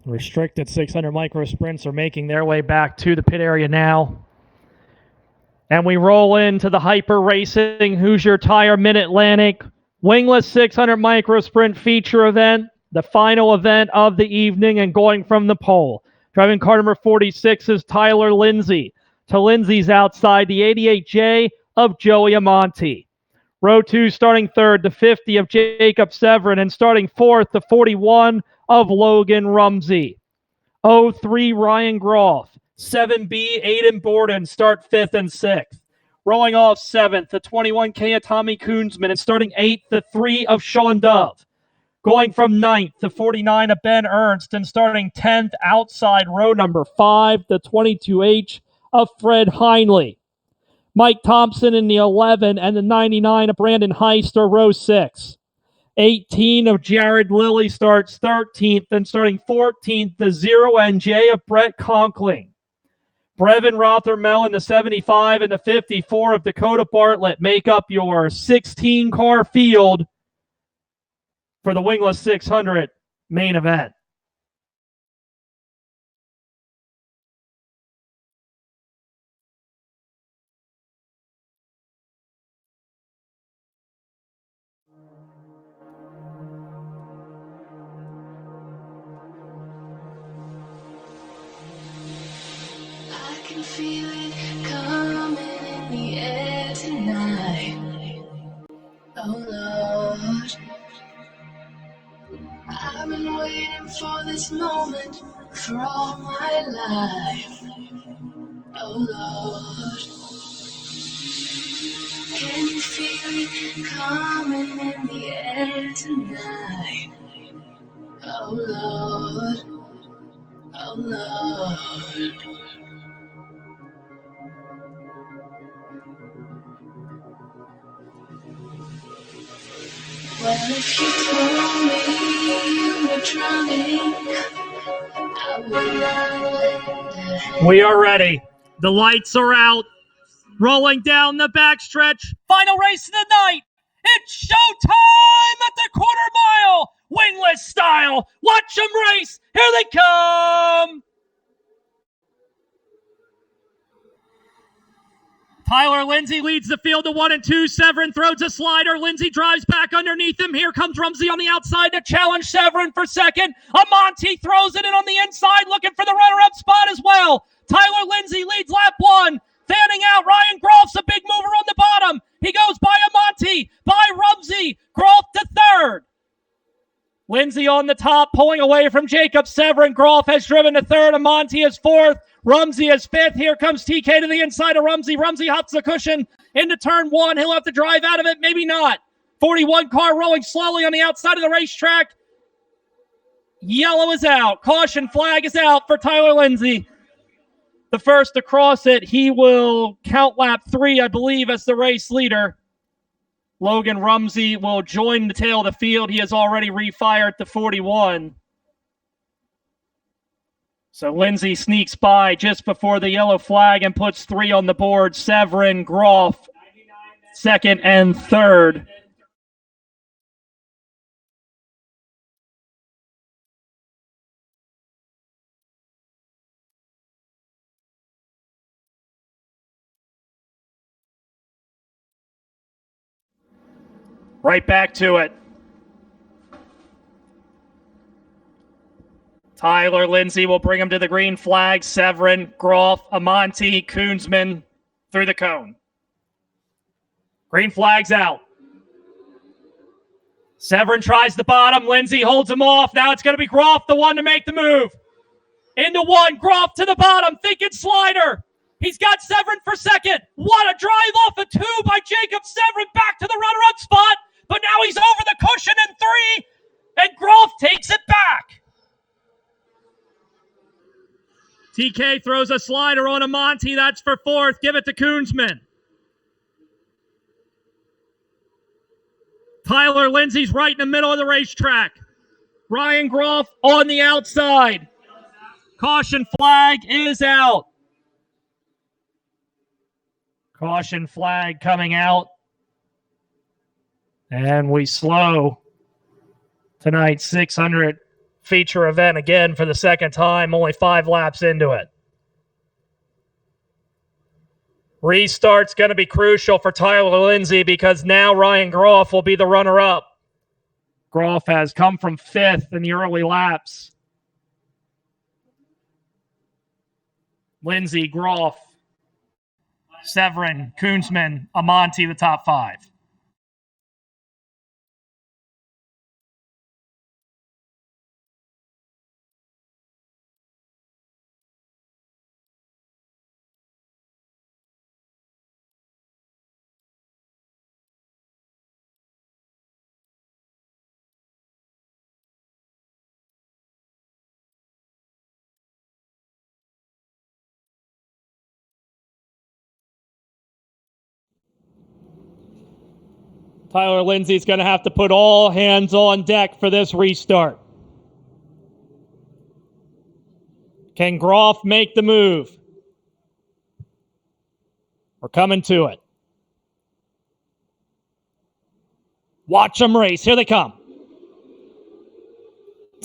Restricted 600 micro sprints are making their way back to the pit area now. And we roll into the Hyper Racing Hoosier Tire Mid-Atlantic Wingless 600 micro sprint feature event, the final event of the evening, and going from the pole. Driving car number 46 is Tyler Lindsay. To Lindsay's outside, the 88J of Joey Amonte. Row 2 starting third, the 50 of Jacob Severin, and starting fourth, the 41 of Logan Rumsey. 03 Ryan Groff. 7B Aiden Borden start fifth and sixth. Rolling off seventh, the 21K of Tommy Koonsman, and starting eighth, the 3 of Sean Dove. Going from ninth, the 49 of Ben Ernst, and starting 10th outside row number 5, the 22H of Fred Heinley. Mike Thompson in the 11 and the 99 of Brandon Heister, row 6. 18 of Jared Lilly starts 13th, and starting 14th, the 0NJ of Brett Conkling. Brevin Rothermel in the 75 and the 54 of Dakota Bartlett make up your 16-car field for the Wingless 600 main event. I can feel it coming in the air tonight. Oh Lord, I've been waiting for this moment for all my life. Oh Lord, can you feel it coming in the air tonight? Oh Lord, oh Lord. Well, if you told me you were drowning, I would not lend a hand. We are ready. The lights are out. Rolling down the backstretch. Final race of the night. It's showtime at the quarter mile. Wingless style. Watch them race. Here they come. Tyler Lindsay leads the field to 1 and 2. Severin throws a slider. Lindsay drives back underneath him. Here comes Rumsey on the outside to challenge Severin for second. Amonte throws it in on the inside, looking for the runner-up spot as well. Tyler Lindsay leads lap 1. Fanning out, Ryan Groff's a big mover on the bottom. He goes by Amonte, by Rumsey. Groff to third. Lindsay on the top, pulling away from Jacob Severin. Groff has driven to third. Amonte is fourth. Rumsey is fifth. Here comes TK to the inside of Rumsey. Rumsey hops the cushion into turn 1. He'll have to drive out of it. Maybe not. 41 car rolling slowly on the outside of the racetrack. Yellow is out. Caution flag is out for Tyler Lindsay. The first to cross it. He will count lap 3, I believe, as the race leader. Logan Rumsey will join the tail of the field. He has already refired to 41. So Lindsay sneaks by just before the yellow flag and puts 3 on the board. Severin, Groff, second and third. Right back to it. Tyler Lindsay will bring him to the green flag. Severin, Groff, Amonte, Koonsman through the cone. Green flag's out. Severin tries the bottom. Lindsay holds him off. Now it's going to be Groff, the one to make the move. Into 1. Groff to the bottom. Thinking slider. He's got Severin for second. What a drive off a 2 by Jacob Severin back to the runner-up spot. But now he's over the cushion in 3. And Groff takes it back. TK throws a slider on Amonte. That's for fourth. Give it to Koonsman. Tyler Lindsay's right in the middle of the racetrack. Ryan Groff on the outside. Caution flag is out. Caution flag coming out. And we slow tonight's 600 feature event again for the second time, only 5 laps into it. Restart's going to be crucial for Tyler Lindsay because now Ryan Groff will be the runner-up. Groff has come from 5th in the early laps. Lindsay, Groff, Severin, Koonsman, Amonte, the top 5. Tyler Lindsay's going to have to put all hands on deck for this restart. Can Groff make the move? We're coming to it. Watch them race. Here they come.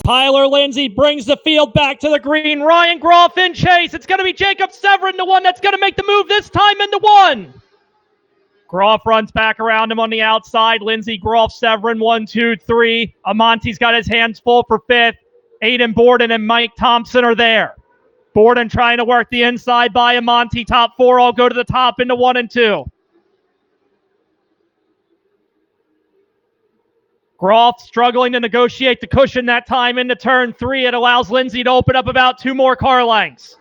Tyler Lindsay brings the field back to the green. Ryan Groff in chase. It's going to be Jacob Severin, the one that's going to make the move this time into 1. Groff runs back around him on the outside. Lindsay, Groff, Severin, 1, 2, 3. Amonte's got his hands full for 5th. Aiden Borden and Mike Thompson are there. Borden trying to work the inside by Amonte. Top 4 all go to the top into 1 and 2. Groff struggling to negotiate the cushion that time into turn 3. It allows Lindsay to open up about 2 more car lengths.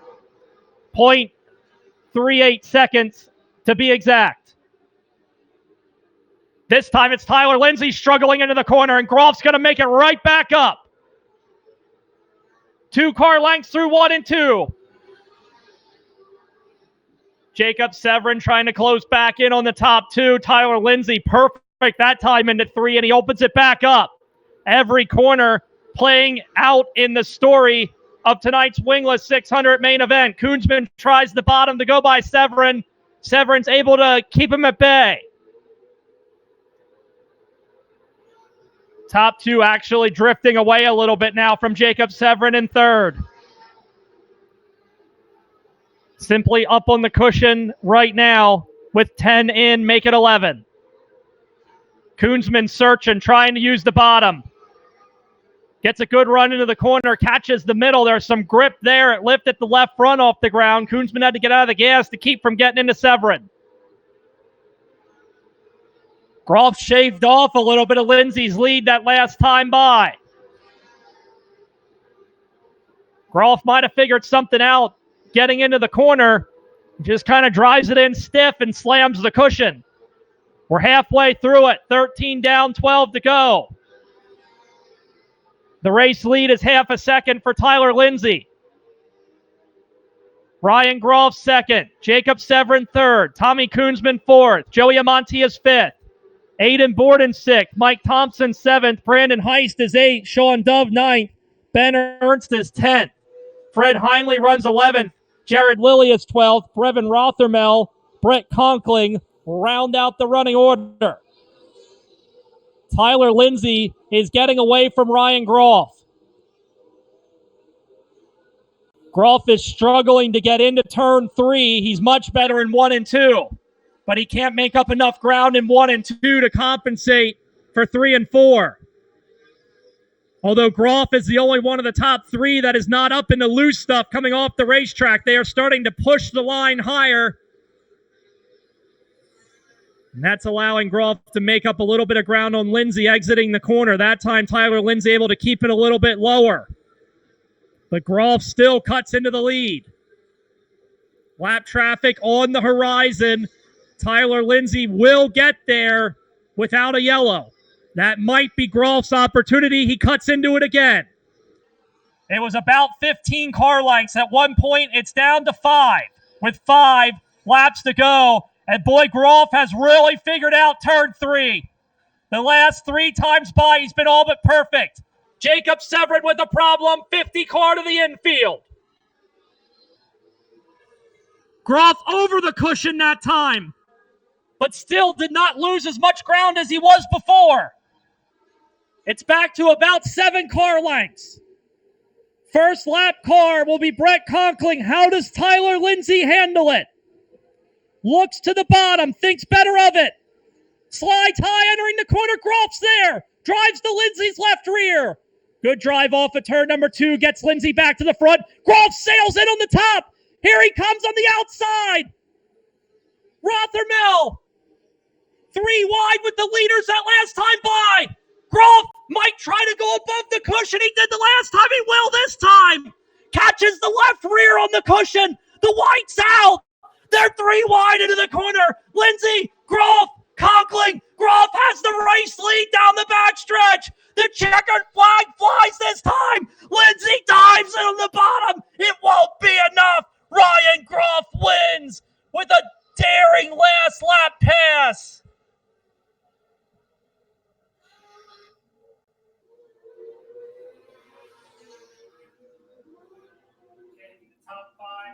0.38 seconds to be exact. This time it's Tyler Lindsay struggling into the corner, and Groff's going to make it right back up. 2 car lengths through 1 and 2. Jacob Severin trying to close back in on the top 2. Tyler Lindsay perfect that time into 3, and he opens it back up. Every corner playing out in the story of tonight's wingless 600 main event. Koonsman tries the bottom to go by Severin. Severin's able to keep him at bay. Top 2 actually drifting away a little bit now from Jacob Severin in 3rd. Simply up on the cushion right now with 10 in, make it 11. Koonsman searching, trying to use the bottom. Gets a good run into the corner, catches the middle. There's some grip there. It lifted the left front off the ground. Koonsman had to get out of the gas to keep from getting into Severin. Groff shaved off a little bit of Lindsay's lead that last time by. Groff might have figured something out getting into the corner. Just kind of drives it in stiff and slams the cushion. We're halfway through it. 13 down, 12 to go. The race lead is half a second for Tyler Lindsay. Ryan Groff 2nd. Jacob Severin 3rd. Tommy Koonsman 4th. Joey Amonte is 5th. Aiden Borden 6th. Mike Thompson 7th. Brandon Heist is 8th. Sean Dove 9th. Ben Ernst is 10th. Fred Heinley runs 11th. Jared Lilly is 12th. Brevin Rothermel, Brett Conkling round out the running order. Tyler Lindsay is getting away from Ryan Groff. Groff is struggling to get into turn 3. He's much better in 1 and 2. But he can't make up enough ground in 1 and 2 to compensate for 3 and 4. Although Groff is the only one of the top 3 that is not up in the loose stuff coming off the racetrack. They are starting to push the line higher. And that's allowing Groff to make up a little bit of ground on Lindsay exiting the corner. That time Tyler Lindsay able to keep it a little bit lower. But Groff still cuts into the lead. Lap traffic on the horizon. Tyler Lindsay will get there without a yellow. That might be Groff's opportunity. He cuts into it again. It was about 15 car lengths. At one point, it's down to 5 with 5 laps to go. And boy, Groff has really figured out turn 3. The last 3 times by, he's been all but perfect. Jacob Severin with a problem. 50 car to the infield. Groff over the cushion that time, but still did not lose as much ground as he was before. It's back to about 7 car lengths. First lap car will be Brett Conkling. How does Tyler Lindsay handle it? Looks to the bottom, thinks better of it. Slides high, entering the corner. Groff's there. Drives to Lindsay's left rear. Good drive off of turn number 2. Gets Lindsay back to the front. Groff sails in on the top. Here he comes on the outside. Rothermel. 3 wide with the leaders that last time by. Groff might try to go above the cushion. He did the last time. He will this time. Catches the left rear on the cushion. The white's out. They're 3 wide into the corner. Lindsay, Groff, Conkling. Groff has the race lead down the backstretch. The checkered flag flies this time. Lindsay dives in on the bottom. It won't be enough. Ryan Groff wins with a daring last lap pass.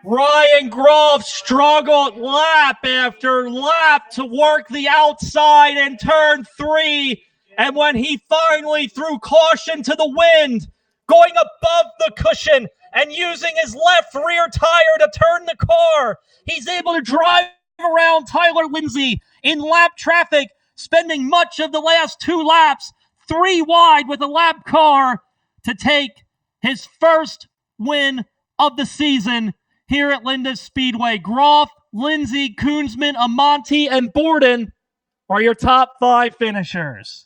Ryan Groff struggled lap after lap to work the outside in turn 3. And when he finally threw caution to the wind, going above the cushion and using his left rear tire to turn the car, he's able to drive around Tyler Lindsay in lap traffic, spending much of the last 2 laps 3 wide with a lap car to take his first win of the season here at Linda Speedway. Groff, Lindsay, Koonsman, Amonte, and Borden are your top 5 finishers.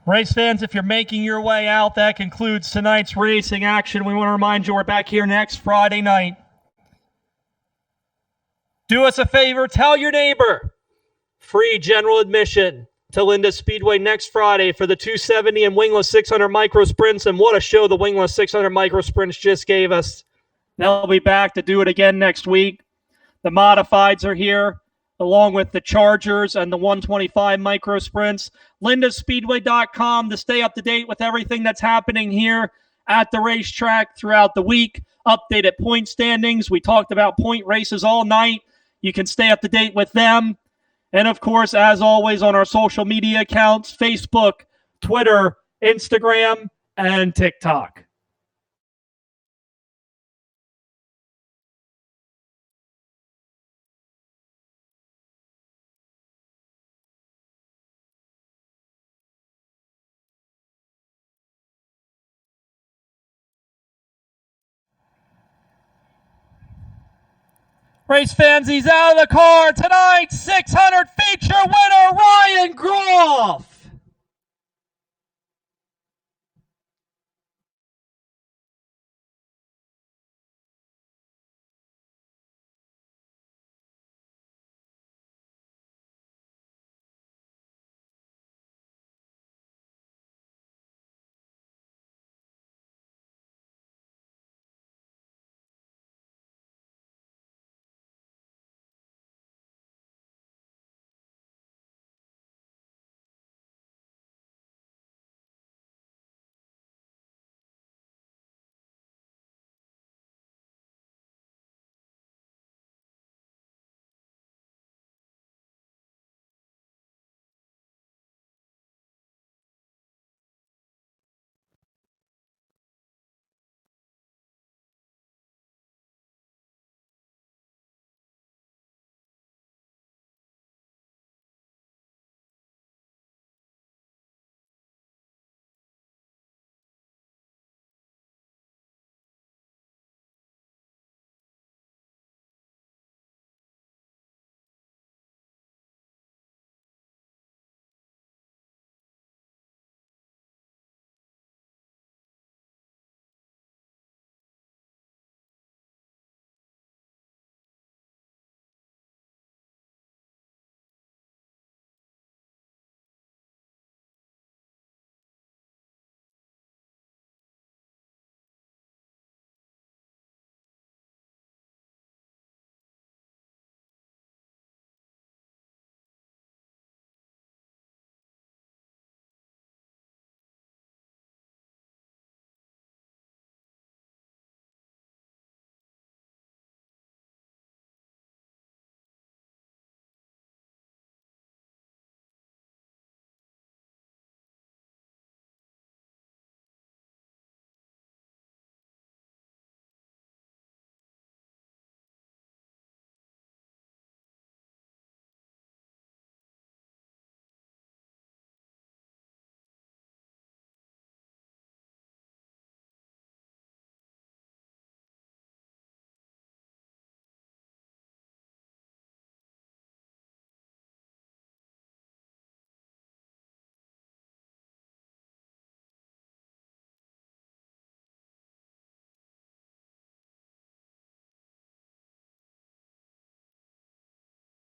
Race fans, if you're making your way out, that concludes tonight's racing action. We want to remind you we're back here next Friday night. Do us a favor, tell your neighbor. Free general admission to Linda Speedway next Friday for the 270 and wingless 600 micro sprints. And what a show the wingless 600 micro sprints just gave us. They'll be back to do it again next week. The modifieds are here, along with the Chargers and the 125 micro sprints. LindaSpeedway.com to stay up to date with everything that's happening here at the racetrack throughout the week. Updated point standings. We talked about point races all night. You can stay up to date with them. And of course, as always, on our social media accounts, Facebook, Twitter, Instagram, and TikTok. Race fans, he's out of the car tonight. 600 feature winner, Ryan Groff.